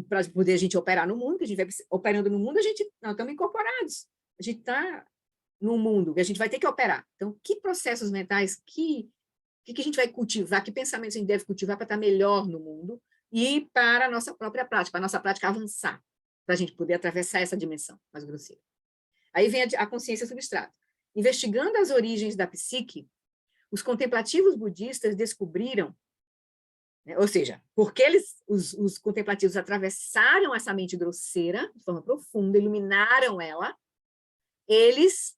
Para poder a gente operar no mundo, que a gente vai operando no mundo, nós estamos incorporados. A gente está no mundo, que a gente vai ter que operar. Então, que processos mentais, o que a gente vai cultivar, que pensamentos a gente deve cultivar para estar melhor no mundo e para a nossa própria prática, para a nossa prática avançar, para a gente poder atravessar essa dimensão mais grosseira. Aí vem a consciência substrata. Investigando as origens da psique, os contemplativos budistas descobriram, né, ou seja, porque os contemplativos atravessaram essa mente grosseira de forma profunda, iluminaram ela, eles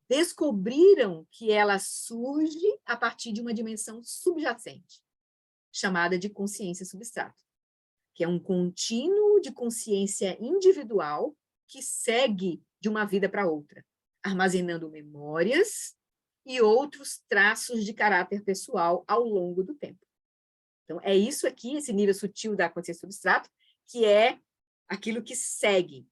descobriram que ela surge a partir de uma dimensão subjacente, chamada de consciência substrata, que é um contínuo de consciência individual que segue de uma vida para outra, armazenando memórias e outros traços de caráter pessoal ao longo do tempo. Então, é isso aqui, esse nível sutil da consciência substrata, que é aquilo que segue,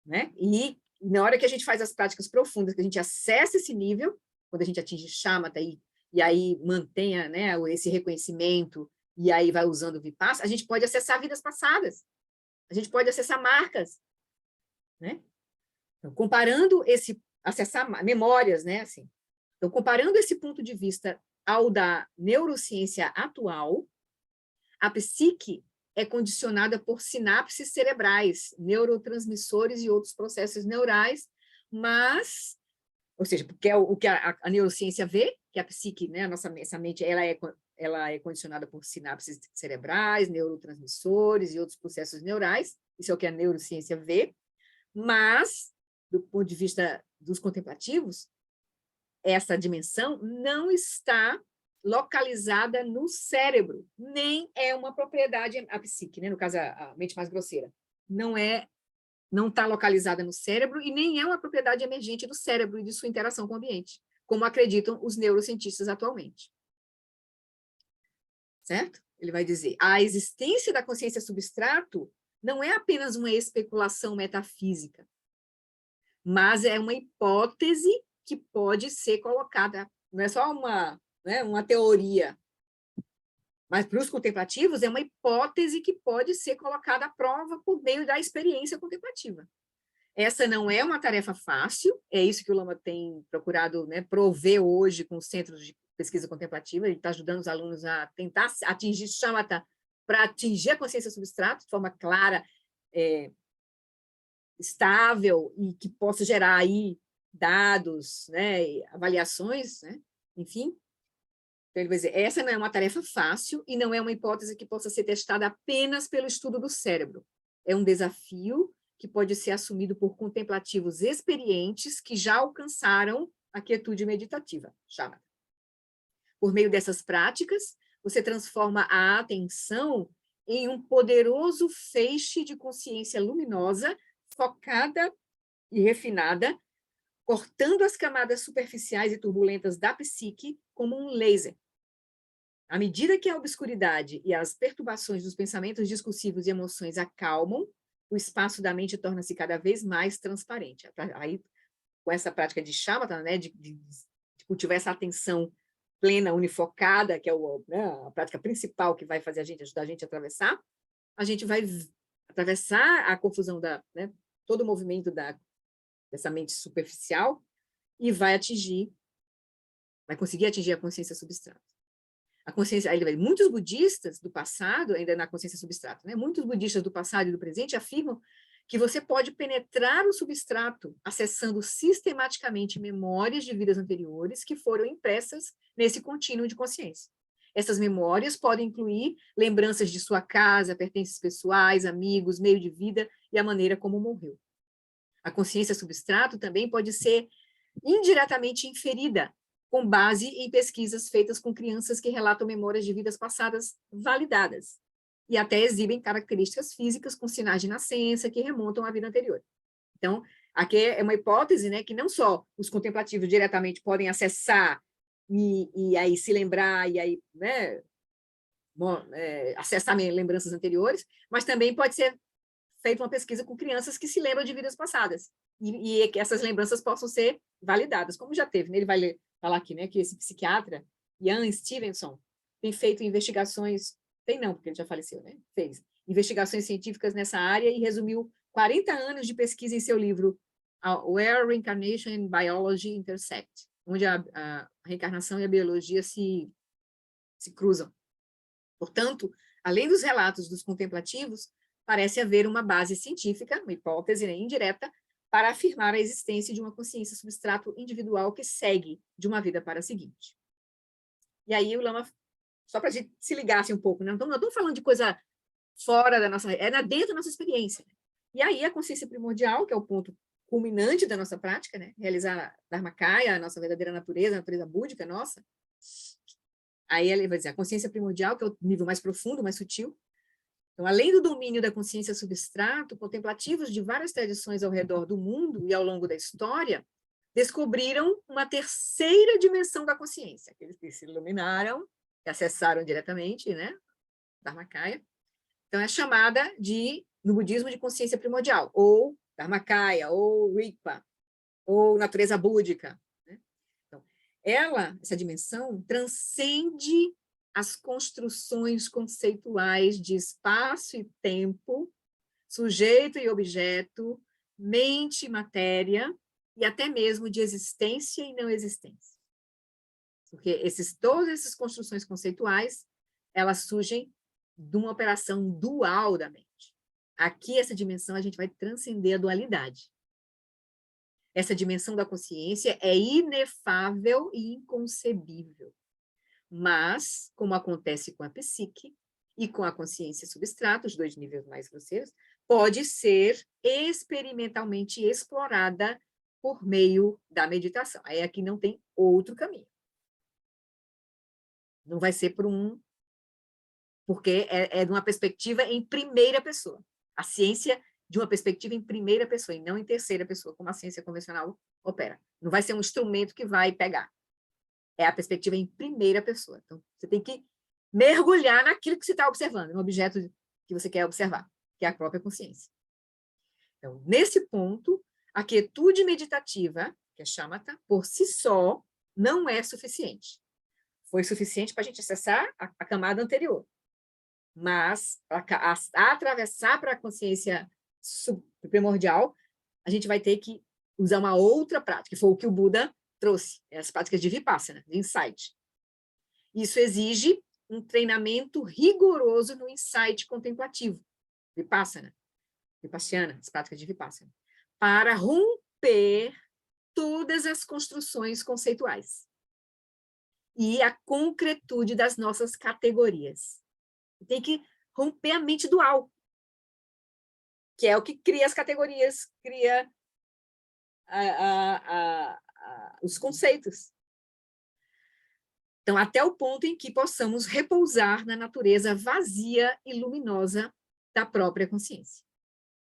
né? E na hora que a gente faz as práticas profundas, que a gente acessa esse nível, quando a gente atinge shamatha e aí mantenha, né, esse reconhecimento, e aí vai usando o vipassana, a gente pode acessar vidas passadas, a gente pode acessar marcas, né? Então, comparando acessar memórias, né, assim. Então, comparando esse ponto de vista ao da neurociência atual, a psique é condicionada por sinapses cerebrais, neurotransmissores e outros processos neurais, mas, ou seja, porque é o que a neurociência vê, que a psique, né, essa mente, ela é condicionada por sinapses cerebrais, neurotransmissores e outros processos neurais, isso é o que a neurociência vê, mas, do ponto de vista dos contemplativos, essa dimensão não está localizada no cérebro, nem é uma propriedade, a psique, né? No caso, a mente mais grosseira, não está localizada no cérebro e nem é uma propriedade emergente do cérebro e de sua interação com o ambiente, como acreditam os neurocientistas atualmente. Certo? Ele vai dizer, a existência da consciência substrato não é apenas uma especulação metafísica, mas é uma hipótese que pode ser colocada, não é só uma teoria, mas para os contemplativos é uma hipótese que pode ser colocada à prova por meio da experiência contemplativa. Essa não é uma tarefa fácil, é isso que o Lama tem procurado, né, prover hoje com os centros de pesquisa contemplativa, ele está ajudando os alunos a tentar atingir shamatha para atingir a consciência substrata de forma clara, estável e que possa gerar aí dados, né, avaliações, né, enfim. Então, ele vai dizer, essa não é uma tarefa fácil e não é uma hipótese que possa ser testada apenas pelo estudo do cérebro. É um desafio que pode ser assumido por contemplativos experientes que já alcançaram a quietude meditativa, shamatha. Por meio dessas práticas, você transforma a atenção em um poderoso feixe de consciência luminosa, focada e refinada, cortando as camadas superficiais e turbulentas da psique como um laser. À medida que a obscuridade e as perturbações dos pensamentos discursivos e emoções acalmam, o espaço da mente torna-se cada vez mais transparente. Aí, com essa prática de shamatha, né, de cultivar essa atenção plena, unifocada, que é né, a prática principal que vai fazer ajudar a gente a atravessar, a gente vai atravessar a confusão né, todo o movimento dessa mente superficial e vai conseguir atingir a consciência substrata. A consciência, muitos budistas do passado, ainda na consciência substrata, né, muitos budistas do passado e do presente afirmam que você pode penetrar o substrato acessando sistematicamente memórias de vidas anteriores que foram impressas nesse contínuo de consciência. Essas memórias podem incluir lembranças de sua casa, pertences pessoais, amigos, meio de vida e a maneira como morreu. A consciência substrato também pode ser indiretamente inferida, com base em pesquisas feitas com crianças que relatam memórias de vidas passadas validadas, e até exibem características físicas com sinais de nascença que remontam à vida anterior. Então, aqui é uma hipótese, né, que não só os contemplativos diretamente podem acessar e aí se lembrar, e aí, né, acessar lembranças anteriores, mas também pode ser feita uma pesquisa com crianças que se lembram de vidas passadas, e que essas lembranças possam ser validadas, como já teve, né? Ele vai falar aqui, né, que esse psiquiatra, Ian Stevenson, tem feito investigações, porque ele já faleceu, né? Fez investigações científicas nessa área e resumiu 40 anos de pesquisa em seu livro Where Reincarnation and Biology Intersect, onde a reencarnação e a biologia se cruzam. Portanto, além dos relatos dos contemplativos, parece haver uma base científica, uma hipótese, né, indireta, para afirmar a existência de uma consciência substrato individual que segue de uma vida para a seguinte. E aí o Lama, só para a gente se ligar assim, um pouco, né? Não estamos falando de coisa fora da nossa, dentro da nossa experiência. E aí a consciência primordial, que é o ponto culminante da nossa prática, né? Realizar a Dharmakaya, a nossa verdadeira natureza, a natureza búdica nossa. Aí ele vai dizer a consciência primordial, que é o nível mais profundo, mais sutil. Então, além do domínio da consciência substrato, contemplativos de várias tradições ao redor do mundo e ao longo da história descobriram uma terceira dimensão da consciência, aqueles que se iluminaram, que acessaram diretamente, né, Dharmakaya. Então, é chamada no budismo, de consciência primordial, ou Dharmakaya, ou Rigpa, ou natureza búdica. Né? Então, essa dimensão, transcende as construções conceituais de espaço e tempo, sujeito e objeto, mente e matéria, e até mesmo de existência e não existência. Porque todas essas construções conceituais, elas surgem de uma operação dual da mente. Aqui, essa dimensão, a gente vai transcender a dualidade. Essa dimensão da consciência é inefável e inconcebível. Mas, como acontece com a psique e com a consciência substrata, os dois níveis mais grosseiros, pode ser experimentalmente explorada por meio da meditação. Aí aqui não tem outro caminho. Não vai ser porque é de uma perspectiva em primeira pessoa. A ciência de uma perspectiva em primeira pessoa, e não em terceira pessoa, como a ciência convencional opera. Não vai ser um instrumento que vai pegar. É a perspectiva em primeira pessoa. Então, você tem que mergulhar naquilo que você está observando, no objeto que você quer observar, que é a própria consciência. Então, nesse ponto, a quietude meditativa, que é shamatha, por si só, não é suficiente. Foi suficiente para a gente acessar a camada anterior. Mas, para atravessar para a consciência primordial, a gente vai ter que usar uma outra prática, que foi o que o Buda trouxe, as práticas de Vipassana, de insight. Isso exige um treinamento rigoroso no insight contemplativo, Vipassana, as práticas de Vipassana, para romper todas as construções conceituais e a concretude das nossas categorias. Tem que romper a mente dual, que é o que cria as categorias, cria os conceitos. Então, até o ponto em que possamos repousar na natureza vazia e luminosa da própria consciência.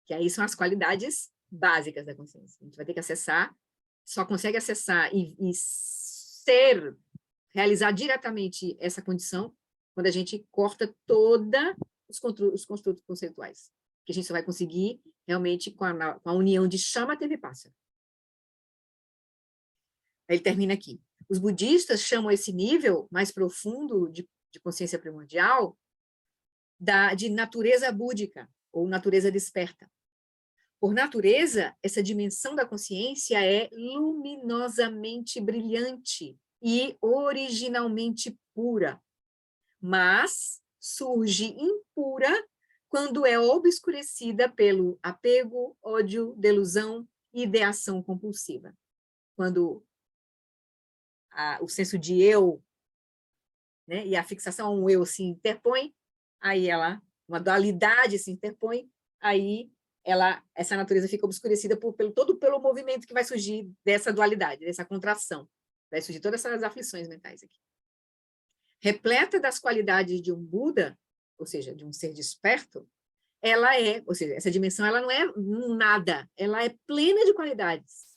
Que aí são as qualidades básicas da consciência. A gente vai ter que acessar, só consegue acessar e realizar diretamente essa condição quando a gente corta toda os construtos conceituais. Que a gente só vai conseguir realmente com a união de Shamatha e Vipassana. Ele termina aqui. Os budistas chamam esse nível mais profundo de consciência primordial de natureza búdica, ou natureza desperta. Por natureza, essa dimensão da consciência é luminosamente brilhante e originalmente pura, mas surge impura quando é obscurecida pelo apego, ódio, delusão e ideação compulsiva. Quando o senso de eu, né, e a fixação a um eu se interpõe, aí uma dualidade se interpõe, aí essa natureza fica obscurecida todo pelo movimento que vai surgir dessa dualidade, dessa contração. Vai surgir todas essas aflições mentais aqui. Repleta das qualidades de um Buda, ou seja, de um ser desperto, ou seja, essa dimensão ela não é nada, ela é plena de qualidades.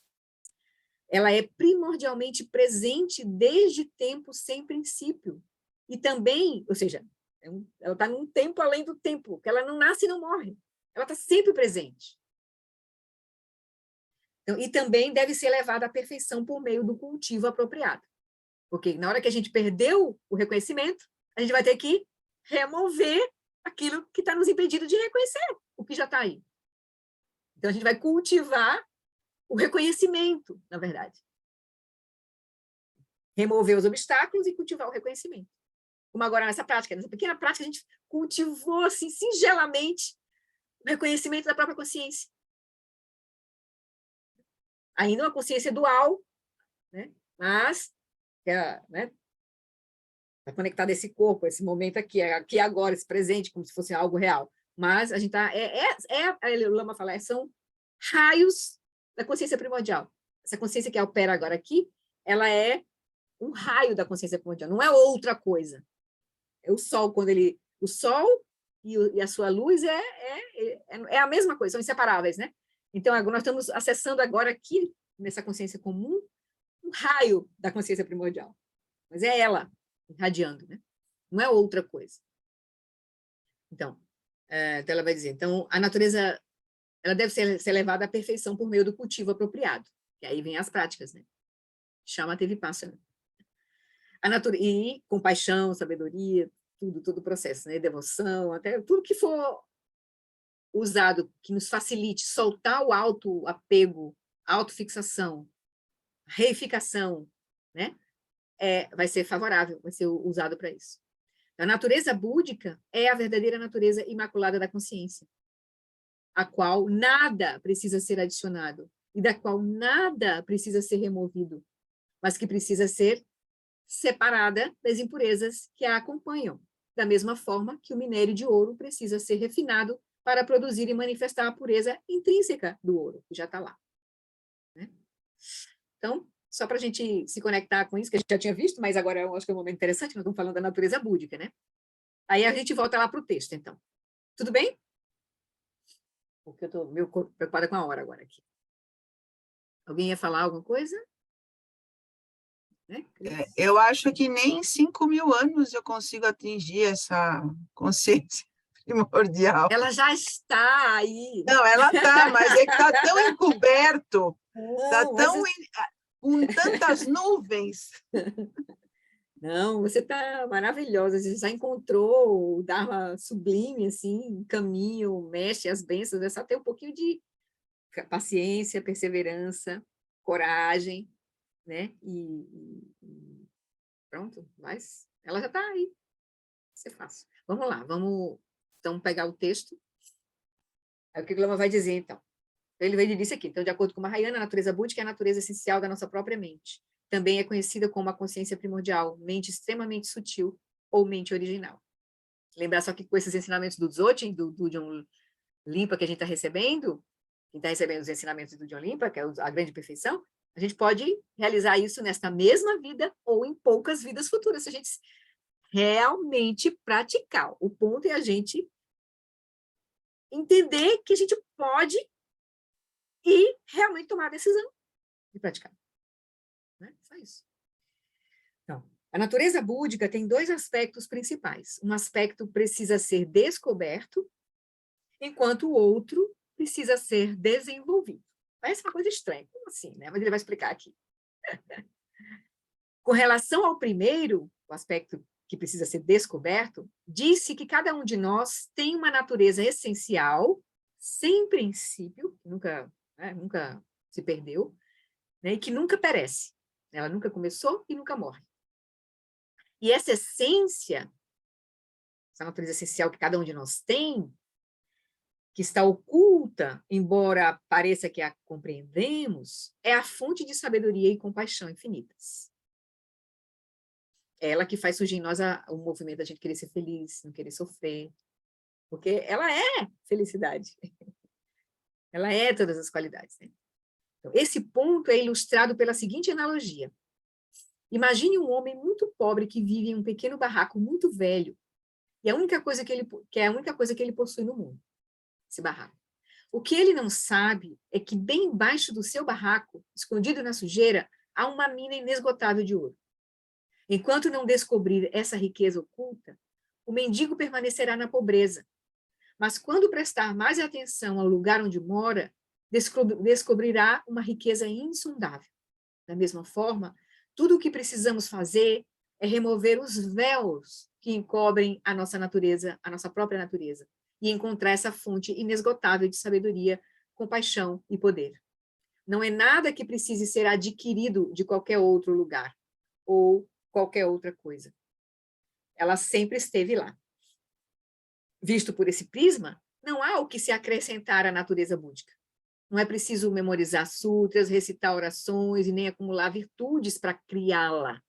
Ela é primordialmente presente desde tempo sem princípio. E também, ou seja, ela está num tempo além do tempo, que ela não nasce e não morre. Ela está sempre presente. Então, e também deve ser levada à perfeição por meio do cultivo apropriado. Porque na hora que a gente perdeu o reconhecimento, a gente vai ter que remover aquilo que está nos impedindo de reconhecer o que já está aí. Então, a gente vai cultivar o reconhecimento, na verdade. Remover os obstáculos e cultivar o reconhecimento. Como agora nessa pequena prática, a gente cultivou, assim, singelamente, o reconhecimento da própria consciência. Ainda uma consciência dual, né? Mas, né, está conectada a esse corpo, a esse momento aqui agora, esse presente, como se fosse algo real. Mas a gente está... o Lama fala, são raios da consciência primordial. Essa consciência que opera agora aqui, ela é um raio da consciência primordial, não é outra coisa. É o Sol, o Sol e a sua luz é a mesma coisa, são inseparáveis, né? Então, agora nós estamos acessando agora aqui, nessa consciência comum, um raio da consciência primordial. Mas é ela irradiando, né? Não é outra coisa. Então ela vai dizer, então, a natureza ela deve ser levada à perfeição por meio do cultivo apropriado. E aí vem as práticas, né? Shamatha Vipassana. E compaixão, sabedoria, todo o processo, né? Devoção, até tudo que for usado que nos facilite soltar o auto-apego, autofixação, reificação, né? Vai ser favorável, vai ser usado para isso. A natureza búdica é a verdadeira natureza imaculada da consciência, a qual nada precisa ser adicionado e da qual nada precisa ser removido, mas que precisa ser separada das impurezas que a acompanham, da mesma forma que o minério de ouro precisa ser refinado para produzir e manifestar a pureza intrínseca do ouro, que já está lá. Né? Então, só para a gente se conectar com isso, que a gente já tinha visto, mas agora eu acho que é um momento interessante, nós estamos falando da natureza búdica, né? Aí a gente volta lá para o texto, então. Tudo bem? Porque eu estou meio preocupada com a hora agora aqui. Alguém ia falar alguma coisa? Né? Eu acho que nem em 5.000 anos eu consigo atingir essa consciência primordial. Ela já está aí. Não, ela está, mas é que está tão encoberto, está tão com tantas nuvens. Não, você está maravilhosa, você já encontrou o Dharma sublime, assim, caminho, mexe as bênçãos, é só ter um pouquinho de paciência, perseverança, coragem, né? E pronto, mas ela já está aí. Vai ser fácil. Vamos lá, vamos então pegar o texto. Aí o que o Lama vai dizer, então? Ele vai dizer isso aqui. Então, de acordo com Mahayana, a natureza búdica é a natureza essencial da nossa própria mente. Também é conhecida como a consciência primordial, mente extremamente sutil ou mente original. Lembrar só que com esses ensinamentos do Dzogchen, do John Limpa que a gente está recebendo, quem está recebendo os ensinamentos do John Limpa, que é a grande perfeição, A gente pode realizar isso nesta mesma vida ou em poucas vidas futuras, se a gente realmente praticar. O ponto é a gente entender que a gente pode e realmente tomar a decisão de praticar. Né? Só isso. Então, a natureza búdica tem dois aspectos principais. Um aspecto precisa ser descoberto, enquanto o outro precisa ser desenvolvido. Parece uma coisa estranha, como assim, né? Mas ele vai explicar aqui. Com relação ao primeiro, o aspecto que precisa ser descoberto, disse que cada um de nós tem uma natureza essencial, sem princípio, nunca se perdeu, né? E que nunca perece. Ela nunca começou e nunca morre. E essa essência, essa natureza essencial que cada um de nós tem, que está oculta, embora pareça que a compreendemos, é a fonte de sabedoria e compaixão infinitas. É ela que faz surgir em nós o movimento da gente querer ser feliz, não querer sofrer, porque ela é felicidade. Ela é todas as qualidades. Né? Então, esse ponto é ilustrado pela seguinte analogia. Imagine um homem muito pobre que vive em um pequeno barraco muito velho, e a única coisa que é a única coisa que ele possui no mundo, esse barraco. O que ele não sabe é que bem embaixo do seu barraco, escondido na sujeira, há uma mina inesgotável de ouro. Enquanto não descobrir essa riqueza oculta, o mendigo permanecerá na pobreza. Mas quando prestar mais atenção ao lugar onde mora, descobrirá uma riqueza insondável. Da mesma forma, tudo o que precisamos fazer é remover os véus que encobrem a nossa natureza, a nossa própria natureza, e encontrar essa fonte inesgotável de sabedoria, compaixão e poder. Não é nada que precise ser adquirido de qualquer outro lugar, ou qualquer outra coisa. Ela sempre esteve lá. Visto por esse prisma, não há o que se acrescentar à natureza búdica. Não é preciso memorizar sutras, recitar orações e nem acumular virtudes para criá-la.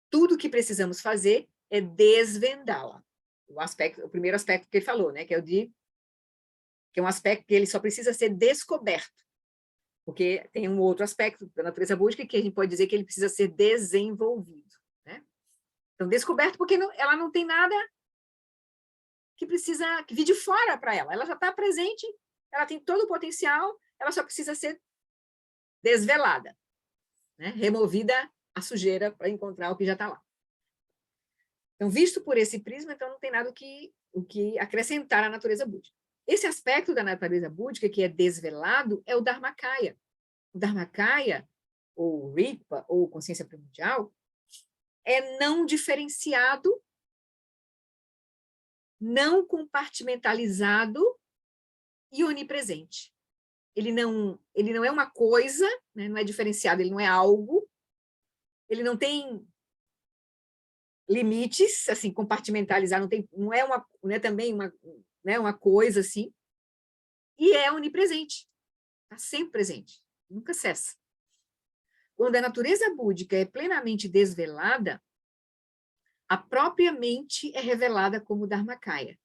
Tudo o que precisamos fazer é desvendá-la. O primeiro aspecto que ele falou, né, que é um aspecto que ele só precisa ser descoberto. Porque tem um outro aspecto da natureza búdica que a gente pode dizer que ele precisa ser desenvolvido. Né? Então, descoberto porque ela não tem nada que vir de fora para ela. Ela já está presente, ela tem todo o potencial, ela só precisa ser desvelada, né? Removida a sujeira para encontrar o que já está lá. Então, visto por esse prisma, então não tem nada o que acrescentar à natureza búdica. Esse aspecto da natureza búdica que é desvelado é o Dharmakaya. O Dharmakaya, ou Rigpa, ou consciência primordial, é não diferenciado, não compartimentalizado e onipresente. Ele não é uma coisa, né, não é diferenciado, ele não é algo, ele não tem limites, assim, compartimentalizar, não é também uma coisa assim, e é onipresente, está sempre presente, nunca cessa. Quando a natureza búdica é plenamente desvelada, a própria mente é revelada como Dharmakaya.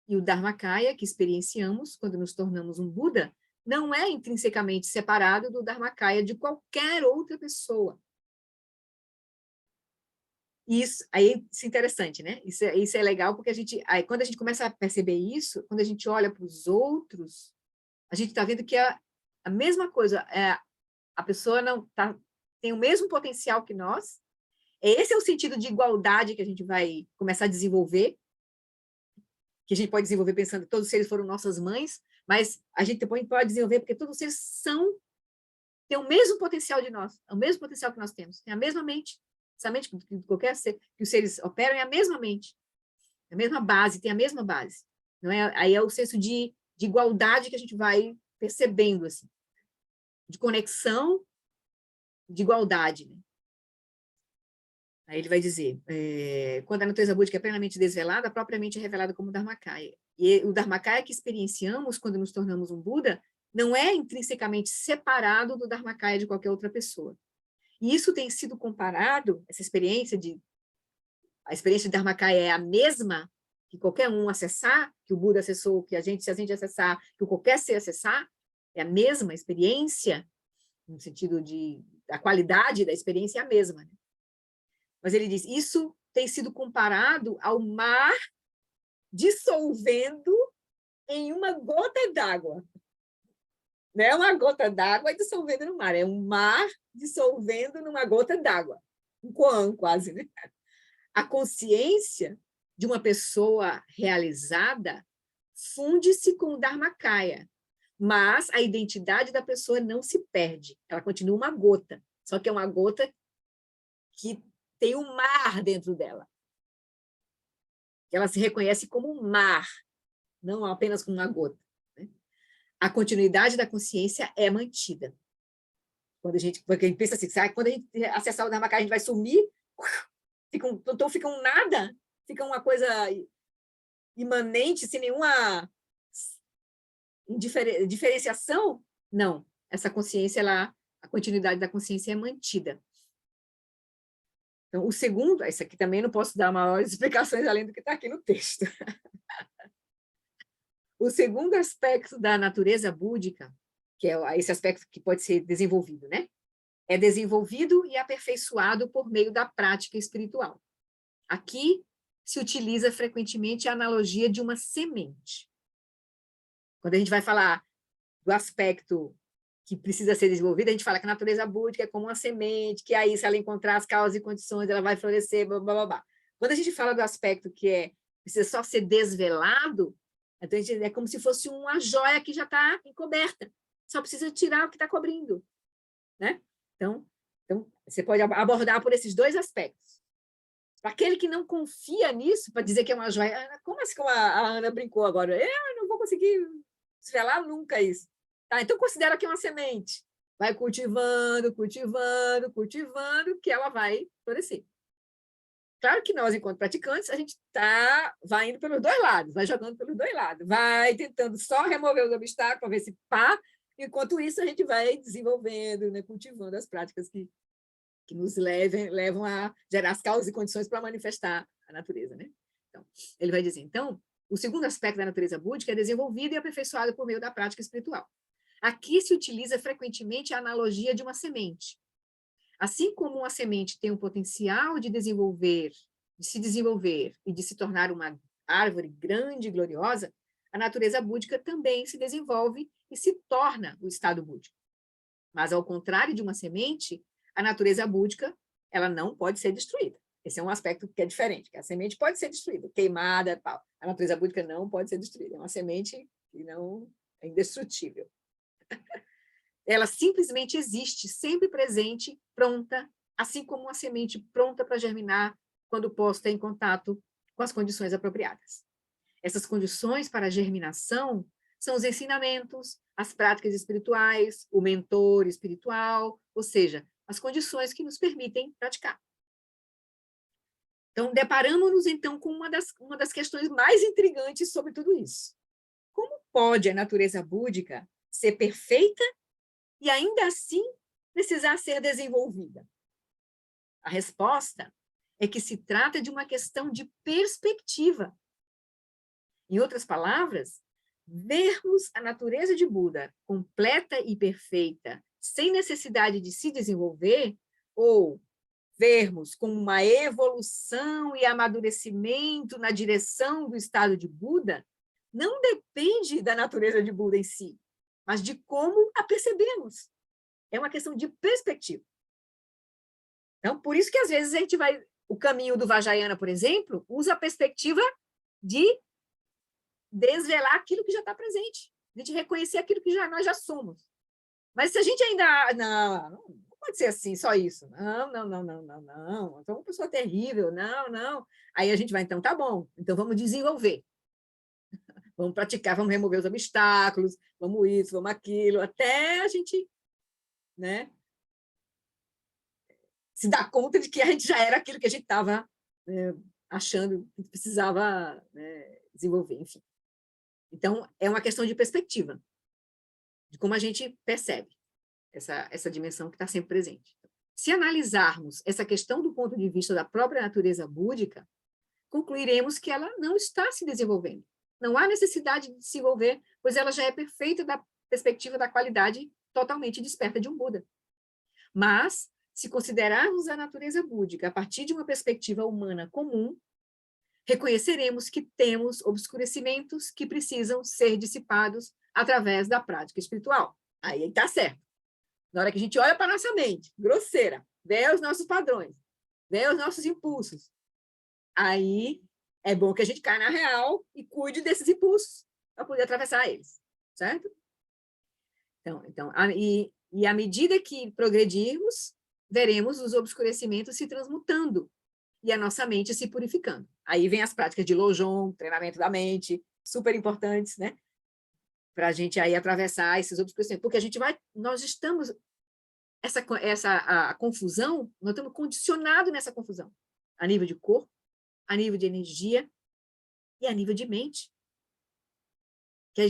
E o Dharmakaya que experienciamos quando nos tornamos um Buda não é intrinsecamente separado do Dharmakaya de qualquer outra pessoa. Isso é interessante, né? Isso é legal, porque quando a gente começa a perceber isso, quando a gente olha para os outros, a gente está vendo que é a mesma coisa, a pessoa tem o mesmo potencial que nós. Esse é o sentido de igualdade que a gente vai começar a desenvolver, que a gente pode desenvolver pensando que todos os seres foram nossas mães, mas a gente depois pode desenvolver porque todos os seres têm o mesmo potencial de nós, é o mesmo potencial que nós temos, tem a mesma mente, essa mente que qualquer ser, que os seres operam é a mesma mente, a mesma base, tem a mesma base. Não é? Aí é o senso de igualdade que a gente vai percebendo, assim, de conexão, de igualdade, né? Aí ele vai dizer, quando a natureza búdica é plenamente desvelada, propriamente é revelada como Dharmakaya. E o Dharmakaya que experienciamos quando nos tornamos um Buda não é intrinsecamente separado do Dharmakaya de qualquer outra pessoa. E isso tem sido comparado, a experiência de Dharmakaya é a mesma que qualquer um acessar, que o Buda acessou, se a gente acessar, que qualquer ser acessar, é a mesma experiência, no sentido a qualidade da experiência é a mesma, né? Mas ele diz, isso tem sido comparado ao mar dissolvendo em uma gota d'água. Não é uma gota d'água dissolvendo no mar, é um mar dissolvendo numa gota d'água. Um koan, quase, né? A consciência de uma pessoa realizada funde-se com o Dharmakaya, mas a identidade da pessoa não se perde, ela continua uma gota, só que é uma gota que tem um mar dentro dela. Ela se reconhece como um mar, não apenas como uma gota, né? A continuidade da consciência é mantida. Porque a gente pensa assim, sabe? Quando a gente acessar o Dharmakaya, a gente vai sumir, então fica um nada, fica uma coisa imanente, sem nenhuma diferenciação. Não, essa consciência, a continuidade da consciência é mantida. Então, o segundo, esse aqui também não posso dar maiores explicações além do que está aqui no texto. O segundo aspecto da natureza búdica, que é esse aspecto que pode ser desenvolvido, né? É desenvolvido e aperfeiçoado por meio da prática espiritual. Aqui se utiliza frequentemente a analogia de uma semente. Quando a gente vai falar do aspecto que precisa ser desenvolvido, a gente fala que a natureza búdica é como uma semente, que aí, se ela encontrar as causas e condições, ela vai florescer, blá, blá, blá, blá. Quando a gente fala do aspecto que precisa só ser desvelado, então é como se fosse uma joia que já está encoberta. Só precisa tirar o que está cobrindo, né? Então, você pode abordar por esses dois aspectos. Para aquele que não confia nisso, para dizer que é uma joia, como assim como a Ana brincou agora? Eu não vou conseguir desvelar nunca isso. Tá, então, considera que é uma semente. Vai cultivando, cultivando, cultivando, que ela vai florescer. Claro que nós, enquanto praticantes, a gente vai indo pelos dois lados, vai jogando pelos dois lados, vai tentando só remover os obstáculos, para ver se pá, enquanto isso a gente vai desenvolvendo, né, cultivando as práticas que nos levam a gerar as causas e condições para manifestar a natureza, né? Então, ele vai dizer, então, o segundo aspecto da natureza búdica é desenvolvido e aperfeiçoado por meio da prática espiritual. Aqui se utiliza frequentemente a analogia de uma semente. Assim como uma semente tem o potencial de se desenvolver e de se tornar uma árvore grande e gloriosa, a natureza búdica também se desenvolve e se torna o estado búdico. Mas, ao contrário de uma semente, a natureza búdica, ela não pode ser destruída. Esse é um aspecto que é diferente, que a semente pode ser destruída, queimada, tal. A natureza búdica não pode ser destruída. É uma semente que não é indestrutível. Ela simplesmente existe, sempre presente, pronta, assim como uma semente pronta para germinar quando posta em contato com as condições apropriadas. Essas condições para a germinação são os ensinamentos, as práticas espirituais, o mentor espiritual, ou seja, as condições que nos permitem praticar. Então, deparamos-nos, então, com uma das questões mais intrigantes sobre tudo isso. Como pode a natureza búdica ser perfeita e, ainda assim, precisar ser desenvolvida? A resposta é que se trata de uma questão de perspectiva. Em outras palavras, vermos a natureza de Buda completa e perfeita, sem necessidade de se desenvolver, ou vermos como uma evolução e amadurecimento na direção do estado de Buda, não depende da natureza de Buda em si, mas de como a percebemos. É uma questão de perspectiva. Então, por isso que, às vezes, a gente vai... O caminho do Vajrayana, por exemplo, usa a perspectiva de desvelar aquilo que já está presente, de reconhecer aquilo que nós já somos. Mas se a gente ainda... Não pode ser assim, só isso. Não. Então, uma pessoa terrível, não. Aí a gente vai, então, tá bom, então vamos desenvolver. Vamos praticar, vamos remover os obstáculos, vamos isso, vamos aquilo, até a gente, né, se dar conta de que a gente já era aquilo que a gente estava achando que precisava, né, desenvolver, enfim. Então, é uma questão de perspectiva, de como a gente percebe essa dimensão que está sempre presente. Se analisarmos essa questão do ponto de vista da própria natureza búdica, concluiremos que ela não está se desenvolvendo. Não há necessidade de se desenvolver, pois ela já é perfeita da perspectiva da qualidade totalmente desperta de um Buda. Mas, se considerarmos a natureza búdica a partir de uma perspectiva humana comum, reconheceremos que temos obscurecimentos que precisam ser dissipados através da prática espiritual. Aí está certo. Na hora que a gente olha para a nossa mente, grosseira, vê os nossos padrões, vê os nossos impulsos, aí é bom que a gente caia na real e cuide desses impulsos para poder atravessar eles, certo? Então, à medida que progredirmos, veremos os obscurecimentos se transmutando e a nossa mente se purificando. Aí vem as práticas de Lojong, treinamento da mente, super importantes, né? Para a gente aí atravessar esses obscurecimentos, porque nós estamos, a confusão, nós estamos condicionados nessa confusão, a nível de corpo, a nível de energia e a nível de mente,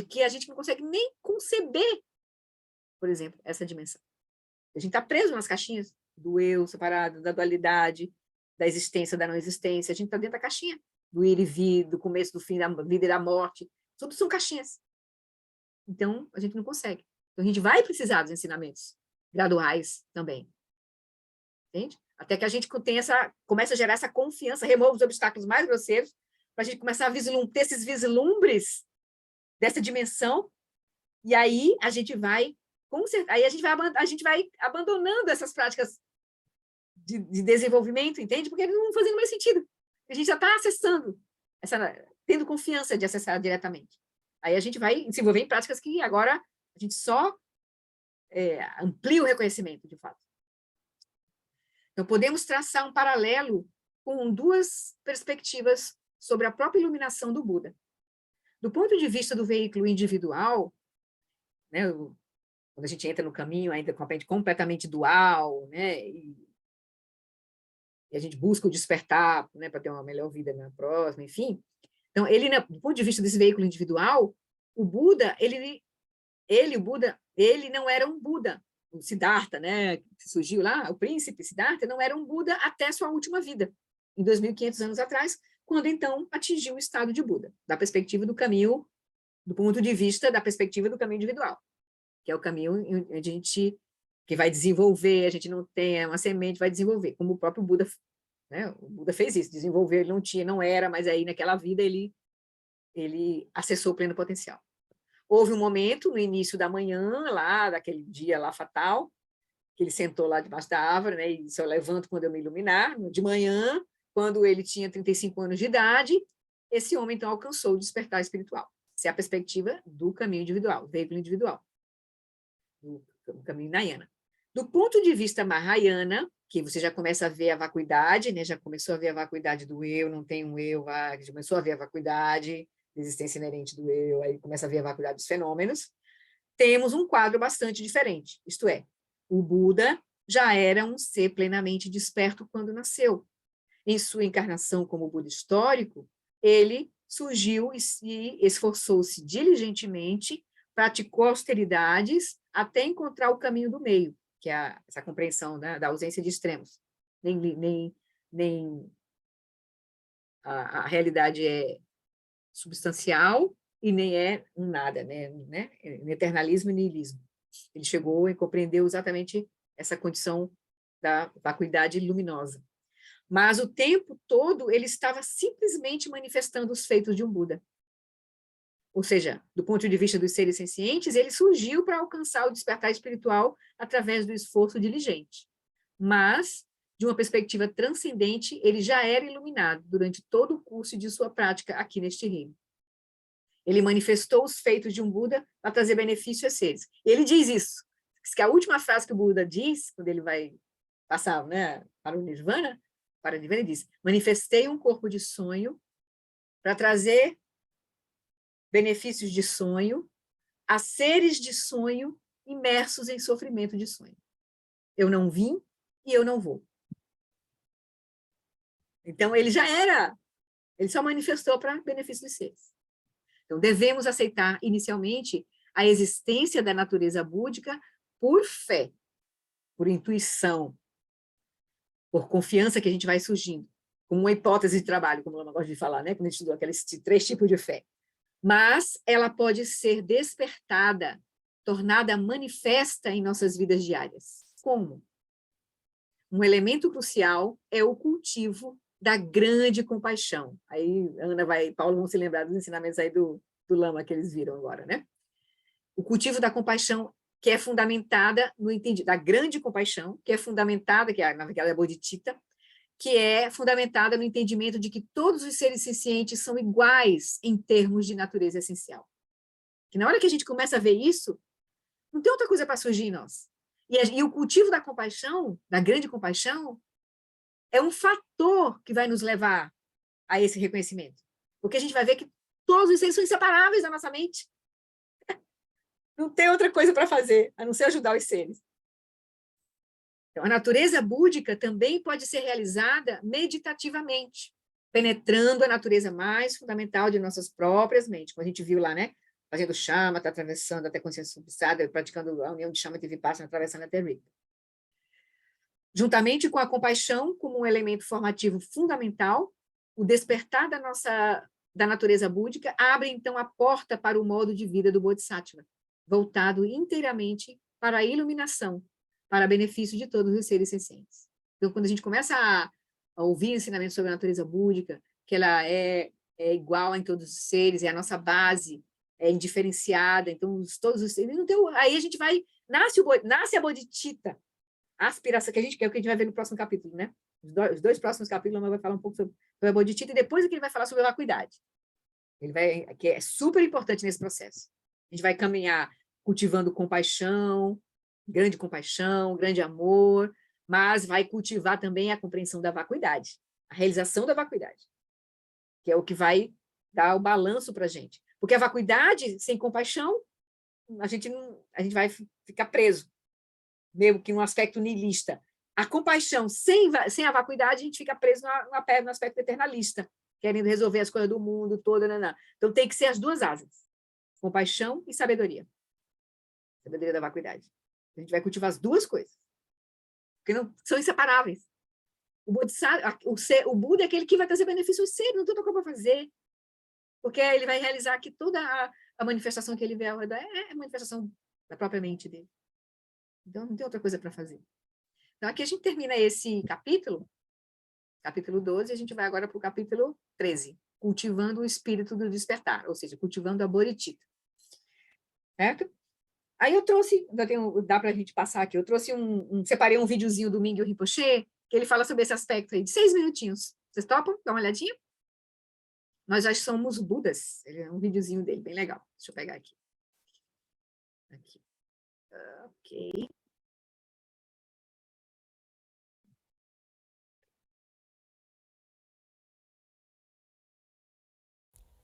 que a gente não consegue nem conceber, por exemplo, essa dimensão. A gente está preso nas caixinhas do eu separado, da dualidade, da existência, da não existência. A gente está dentro da caixinha do ir e vir, do começo, do fim, da vida e da morte. Tudo são caixinhas. Então, a gente não consegue. Então, a gente vai precisar dos ensinamentos graduais também. Entende? Até que a gente comece a gerar essa confiança, remova os obstáculos mais grosseiros, para a gente começar a ter esses vislumbres dessa dimensão, e aí a gente vai abandonando essas práticas de desenvolvimento, entende? Porque não fazendo mais sentido. A gente já está acessando, tendo confiança de acessar diretamente. Aí a gente vai se envolver em práticas que agora a gente só amplia o reconhecimento, de fato. Então, podemos traçar um paralelo com duas perspectivas sobre a própria iluminação do Buda. Do ponto de vista do veículo individual, né, quando a gente entra no caminho ainda com a mente completamente dual, né, e a gente busca o despertar, né, para ter uma melhor vida na próxima, enfim. Então, do ponto de vista desse veículo individual, o Buda, o Buda, ele não era um Buda. O Siddhartha, né, que surgiu lá, o príncipe Siddhartha, não era um Buda até sua última vida, em 2.500 anos atrás, quando então atingiu o estado de Buda, da perspectiva do caminho, do ponto de vista da perspectiva do caminho individual, que é o caminho onde a gente que vai desenvolver, a gente não tem uma semente, vai desenvolver, como o próprio Buda, né, o Buda fez isso, desenvolveu, ele não era, mas aí naquela vida ele acessou o pleno potencial. Houve um momento, no início da manhã, lá, daquele dia lá fatal, que ele sentou lá debaixo da árvore, né, e só levanto quando eu me iluminar, de manhã, quando ele tinha 35 anos de idade, esse homem, então, alcançou o despertar espiritual. Essa é a perspectiva do caminho individual, do veículo individual, do caminho Nayana. Do ponto de vista Mahayana, que você já começa a ver a vacuidade, né, já começou a ver a vacuidade do eu, não tem um eu, já começou a ver a vacuidade, existência inerente do eu, aí começa a ver a vacuidade dos fenômenos, temos um quadro bastante diferente, isto é, o Buda já era um ser plenamente desperto quando nasceu. Em sua encarnação como Buda histórico, ele surgiu e se esforçou-se diligentemente, praticou austeridades até encontrar o caminho do meio, que é essa compreensão, né, da ausência de extremos. Nem a realidade é substancial e nem é um nada, né? Eternalismo e niilismo. Ele chegou e compreendeu exatamente essa condição da vacuidade luminosa. Mas o tempo todo ele estava simplesmente manifestando os feitos de um Buda. Ou seja, do ponto de vista dos seres sencientes, ele surgiu para alcançar o despertar espiritual através do esforço diligente. Mas, de uma perspectiva transcendente, ele já era iluminado durante todo o curso de sua prática aqui neste reino. Ele manifestou os feitos de um Buda para trazer benefício a seres. Ele diz isso, que a última frase que o Buda diz, quando ele vai passar, né, para o Nirvana, ele diz: manifestei um corpo de sonho para trazer benefícios de sonho a seres de sonho imersos em sofrimento de sonho. Eu não vim e eu não vou. Então, ele só manifestou para benefício dos seres. Então, devemos aceitar, inicialmente, a existência da natureza búdica por fé, por intuição, por confiança que a gente vai surgindo, como uma hipótese de trabalho, como eu não gosto de falar, né? Quando a gente estudou aqueles 3 tipos de fé. Mas ela pode ser despertada, tornada manifesta em nossas vidas diárias. Como? um elemento crucial é o cultivo da grande compaixão. Aí Paulo vão se lembrar dos ensinamentos aí do Lama que eles viram agora, né? O cultivo da compaixão que é fundamentada no entendimento da grande compaixão, que é fundamentada, que é a bodhicitta, que é fundamentada no entendimento de que todos os seres sencientes são iguais em termos de natureza essencial. Que na hora que a gente começa a ver isso, não tem outra coisa para surgir em nós. E o cultivo da compaixão, da grande compaixão, é um fator que vai nos levar a esse reconhecimento. Porque a gente vai ver que todos os seres são inseparáveis da nossa mente. Não tem outra coisa para fazer, a não ser ajudar os seres. Então, a natureza búdica também pode ser realizada meditativamente, penetrando a natureza mais fundamental de nossas próprias mentes, como a gente viu lá, né? Fazendo chama, está atravessando até consciência subsada, praticando a união de chama e vipassana, atravessando até Rita. Juntamente com a compaixão como um elemento formativo fundamental, o despertar da natureza búdica abre, então, a porta para o modo de vida do Bodhisattva, voltado inteiramente para a iluminação, para benefício de todos os seres sencientes. Então, quando a gente começa a ouvir ensinamentos sobre a natureza búdica, que ela é igual em todos os seres, é a nossa base, é indiferenciada, então todos os seres, então, aí a gente vai, nasce a bodhicitta, a aspiração que a gente quer, o que a gente vai ver no próximo capítulo, né? Os dois próximos capítulos, vai falar um pouco sobre a bodhicitta, e depois é que ele vai falar sobre a vacuidade. Que é super importante nesse processo. A gente vai caminhar cultivando compaixão, grande amor, mas vai cultivar também a compreensão da vacuidade, a realização da vacuidade, que é o que vai dar o balanço para a gente. Porque a vacuidade, sem compaixão, a gente vai ficar preso, meio que num aspecto niilista. A compaixão sem a vacuidade, a gente fica preso no aspecto eternalista, querendo resolver as coisas do mundo todo. Então, tem que ser as duas asas, compaixão e sabedoria. Sabedoria da vacuidade. A gente vai cultivar as duas coisas, porque não são inseparáveis. O Buda é aquele que vai trazer benefício ao ser, não tem outra coisa para fazer, porque ele vai realizar que toda a manifestação que ele vê ao redor é a manifestação da própria mente dele. Então, não tem outra coisa para fazer. Então, aqui a gente termina esse capítulo 12, e a gente vai agora para o capítulo 13, cultivando o espírito do despertar, ou seja, cultivando a bodhicitta. Certo? Aí eu trouxe, dá para a gente passar aqui, eu trouxe separei um videozinho do Mingyur Rinpoche, que ele fala sobre esse aspecto aí, de 6 minutinhos. Vocês topam? Dá uma olhadinha? Nós já somos Budas. É um videozinho dele, bem legal. Deixa eu pegar aqui. Aqui. Ok.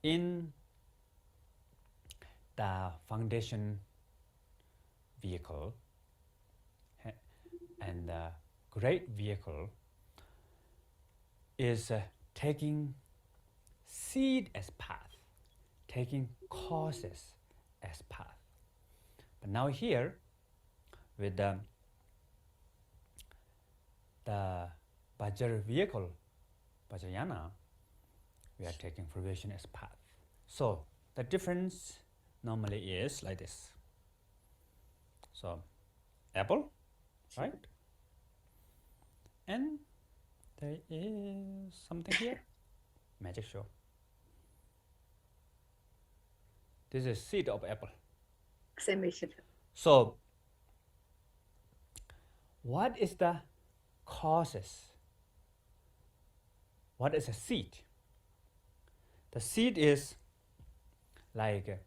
In the foundation vehicle and the great vehicle is taking seed as path, taking causes as path. But now here, with the Vajra vehicle, Vajrayana, we are taking fruition as path. So the difference normally is like this. So apple, right? And there is something here. Magic show. This is seed of apple. So what is the causes? What is a seed? The seed is like,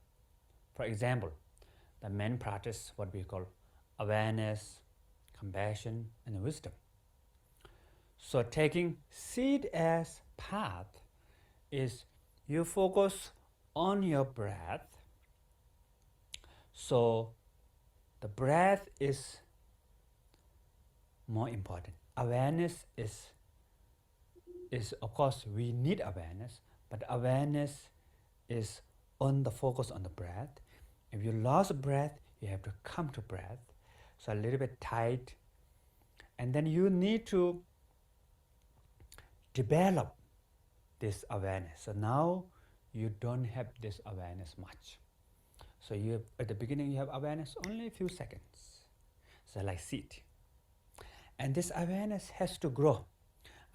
for example, the men practice what we call awareness, compassion, and wisdom. So taking seed as path is you focus on your breath. So the breath is more important. Awareness is of course we need awareness, but awareness is on the focus on the breath. If you lost breath, you have to come to breath. So a little bit tight, and then you need to develop this awareness. So now you don't have this awareness much. So you have, at the beginning you have awareness only a few seconds. So like seed. And this awareness has to grow.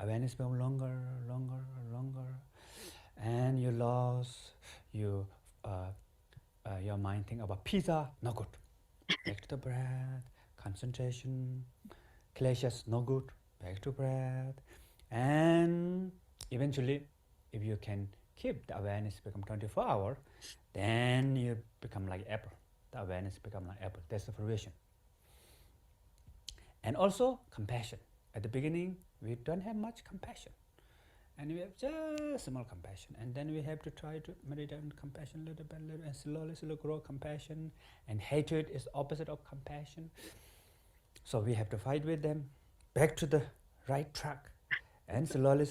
Awareness becomes longer, longer, longer, and you lose your mind think about pizza, no good. Back to the breath, concentration, clashes, no good. Back to breath, and eventually, if you can keep the awareness become 24 hours, then you become like apple. The awareness become like apple. That's the fruition. And also compassion. At the beginning, we don't have much compassion, and we have just small compassion, and then we have to try to meditate on compassion a little bit, and slowly grow compassion. And hatred is opposite of compassion, so we have to fight with them back to the right track, and slowly,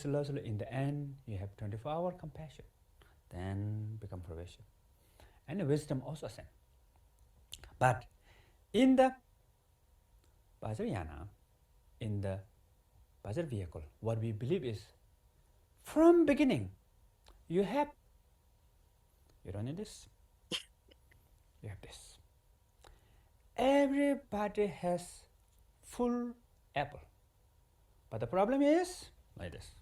in the end, you have 24-hour compassion, then become fruition. And the wisdom also same. But in the Vajrayana, in the Vajra vehicle, what we believe is, from beginning, you don't need this, you have this. Everybody has full apple. But the problem is like this.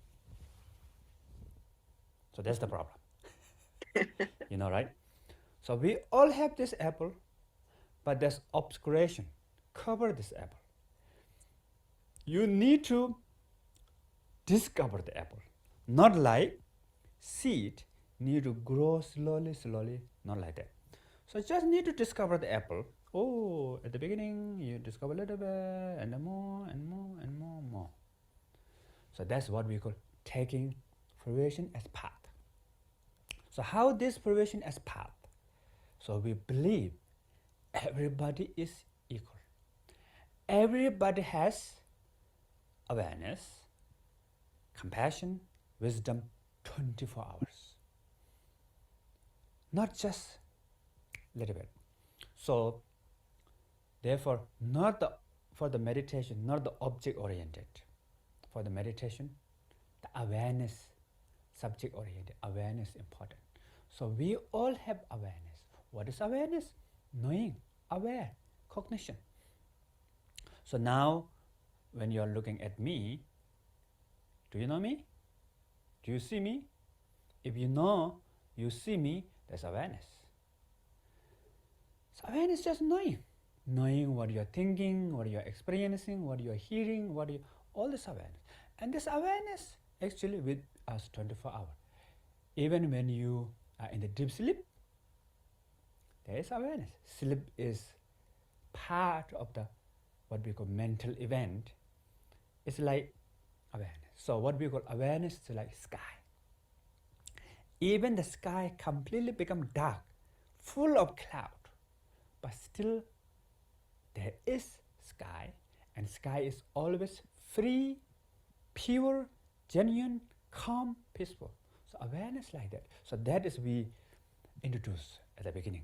So that's the problem. You know, right? So we all have this apple, but there's obscuration, cover this apple. You need to discover the apple. Not like seed need to grow slowly, not like that. So just need to discover the apple. Oh, at the beginning, you discover a little bit, and then more, and more, and more, more. So that's what we call taking fruition as path. So how this fruition as path? So we believe everybody is equal. Everybody has awareness, compassion, wisdom, 24 hours. Not just a little bit. So therefore, for the meditation, not the object-oriented. For the meditation, the awareness, subject-oriented. Awareness important. So we all have awareness. What is awareness? Knowing, aware, cognition. So now, when you are looking at me, do you know me? Do you see me? If you know, you see me, that's awareness. So awareness is just knowing. Knowing what you're thinking, what you're experiencing, what you're hearing, all this awareness. And this awareness actually with us 24 hours. Even when you are in the deep sleep, there is awareness. Sleep is part of the what we call mental event. It's like awareness. So what we call awareness is like sky. Even the sky completely become dark, full of cloud, but still there is sky, and sky is always free, pure, genuine, calm, peaceful. So awareness like that. So that is we introduce at the beginning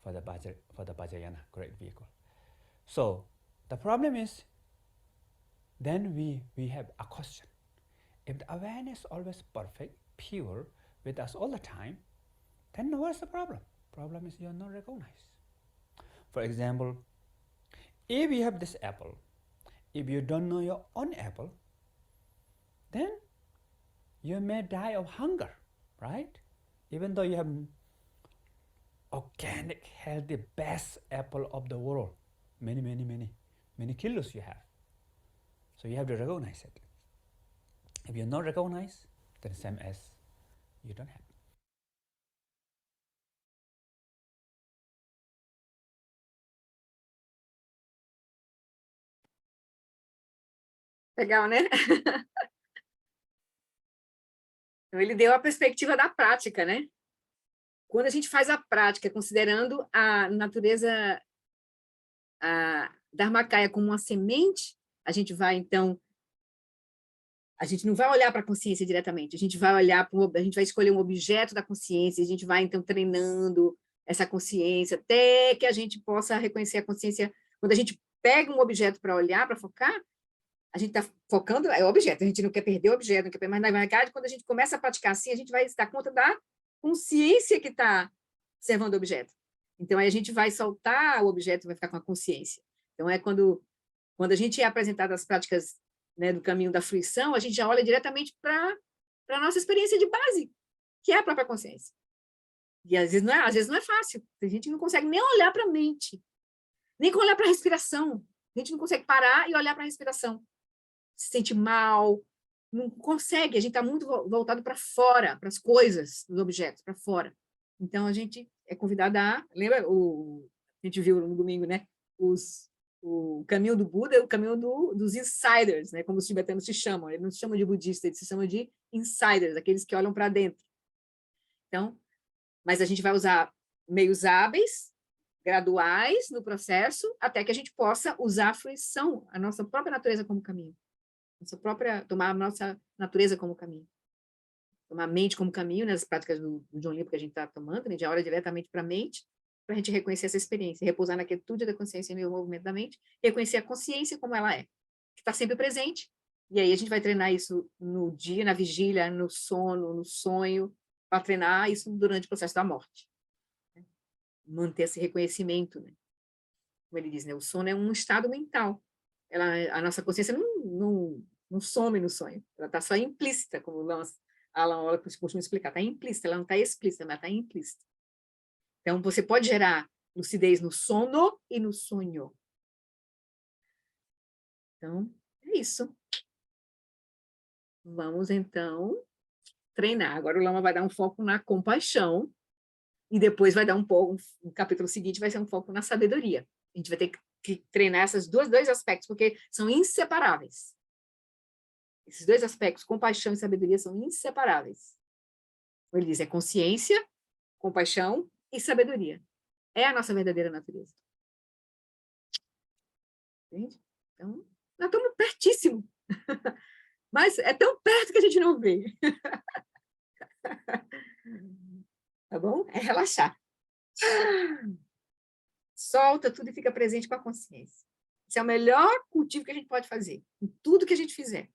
for the Vajrayana, great vehicle. So the problem is, then we have a question. If the awareness is always perfect, pure, with us all the time, then what's the problem? Problem is you are not recognized. For example, if you have this apple, if you don't know your own apple, then you may die of hunger, right? Even though you have organic, healthy, best apple of the world, many kilos you have. So you have to recognize it. If you're not recognized, then same as you don't have. Legal, né? Então, ele deu a perspectiva da prática, né? Quando a gente faz a prática, considerando a natureza Dharmakaya como uma semente, a gente vai, então, a gente não vai olhar para a consciência diretamente, a gente vai escolher um objeto da consciência, a gente vai, então, treinando essa consciência, até que a gente possa reconhecer a consciência. Quando a gente pega um objeto para olhar, para focar, a gente está focando, é o objeto, a gente não quer perder o objeto, não quer perder, mas na verdade, quando a gente começa a praticar assim, a gente vai se dar conta da consciência que está observando o objeto. Então, aí a gente vai soltar o objeto e vai ficar com a consciência. Então, é quando Quando a gente é apresentado as práticas, né, do caminho da fruição, a gente já olha diretamente para a nossa experiência de base, que é a própria consciência. E às vezes não é fácil. A gente não consegue nem olhar para a mente, nem olhar para a respiração. A gente não consegue parar e olhar para a respiração. Se sente mal, não consegue. A gente está muito voltado para fora, para as coisas, os objetos, para fora. Então, a gente é convidado a... Lembra? A gente viu no domingo, né? O caminho do Buda é o caminho dos insiders, né? Como os tibetanos se chamam. Eles não se chamam de budistas, eles se chamam de insiders, aqueles que olham para dentro. Então, mas a gente vai usar meios hábeis, graduais no processo, até que a gente possa usar a fruição, a nossa própria natureza como caminho. Tomar a nossa natureza como caminho. Tomar a mente como caminho, nas práticas do John Lee que a gente está tomando, né? A gente olha diretamente para a mente, para a gente reconhecer essa experiência, repousar na quietude da consciência e no movimento da mente, reconhecer a consciência como ela é, que está sempre presente, e aí a gente vai treinar isso no dia, na vigília, no sono, no sonho, para treinar isso durante o processo da morte. Né? Manter esse reconhecimento, né? Como ele diz, né? O sono é um estado mental. A nossa consciência não some no sonho, ela está só implícita, como o Alan Wallace costuma explicar, está implícita, ela não está explícita, mas está implícita. Então, você pode gerar lucidez no sono e no sonho. Então, é isso. Vamos, então, treinar. Agora o Lama vai dar um foco na compaixão e depois vai dar o capítulo seguinte vai ser um foco na sabedoria. A gente vai ter que treinar esses dois aspectos, porque são inseparáveis. Esses dois aspectos, compaixão e sabedoria, são inseparáveis. Ele diz, é consciência, compaixão e sabedoria. É a nossa verdadeira natureza. Entende? Então, nós estamos pertíssimo. Mas é tão perto que a gente não vê. Tá bom? É relaxar. Solta tudo e fica presente com a consciência. Esse é o melhor cultivo que a gente pode fazer, em tudo que a gente fizer.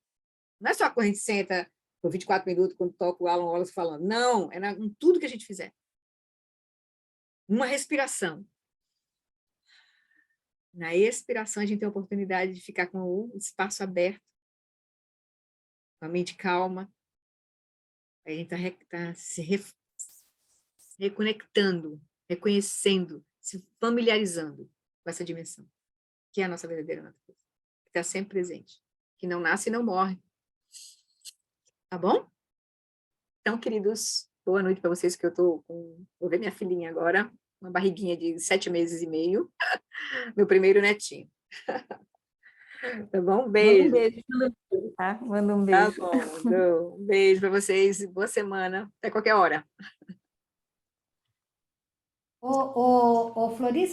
Não é só quando a gente senta por 24 minutos, quando toca o Alan Wallace falando. Não, é em tudo que a gente fizer. Uma respiração. Na expiração, a gente tem a oportunidade de ficar com o espaço aberto, com a mente calma. A gente está se reconectando, reconhecendo, se familiarizando com essa dimensão, que é a nossa verdadeira natureza, que está sempre presente, que não nasce e não morre. Tá bom? Então, queridos, boa noite para vocês, que vou ver minha filhinha agora, uma barriguinha de 7 meses e meio, meu primeiro netinho. Tá bom? Beijo. Manda um beijo, tá? Manda um Tá beijo. bom. Um beijo para vocês, boa semana, até qualquer hora. Florissa,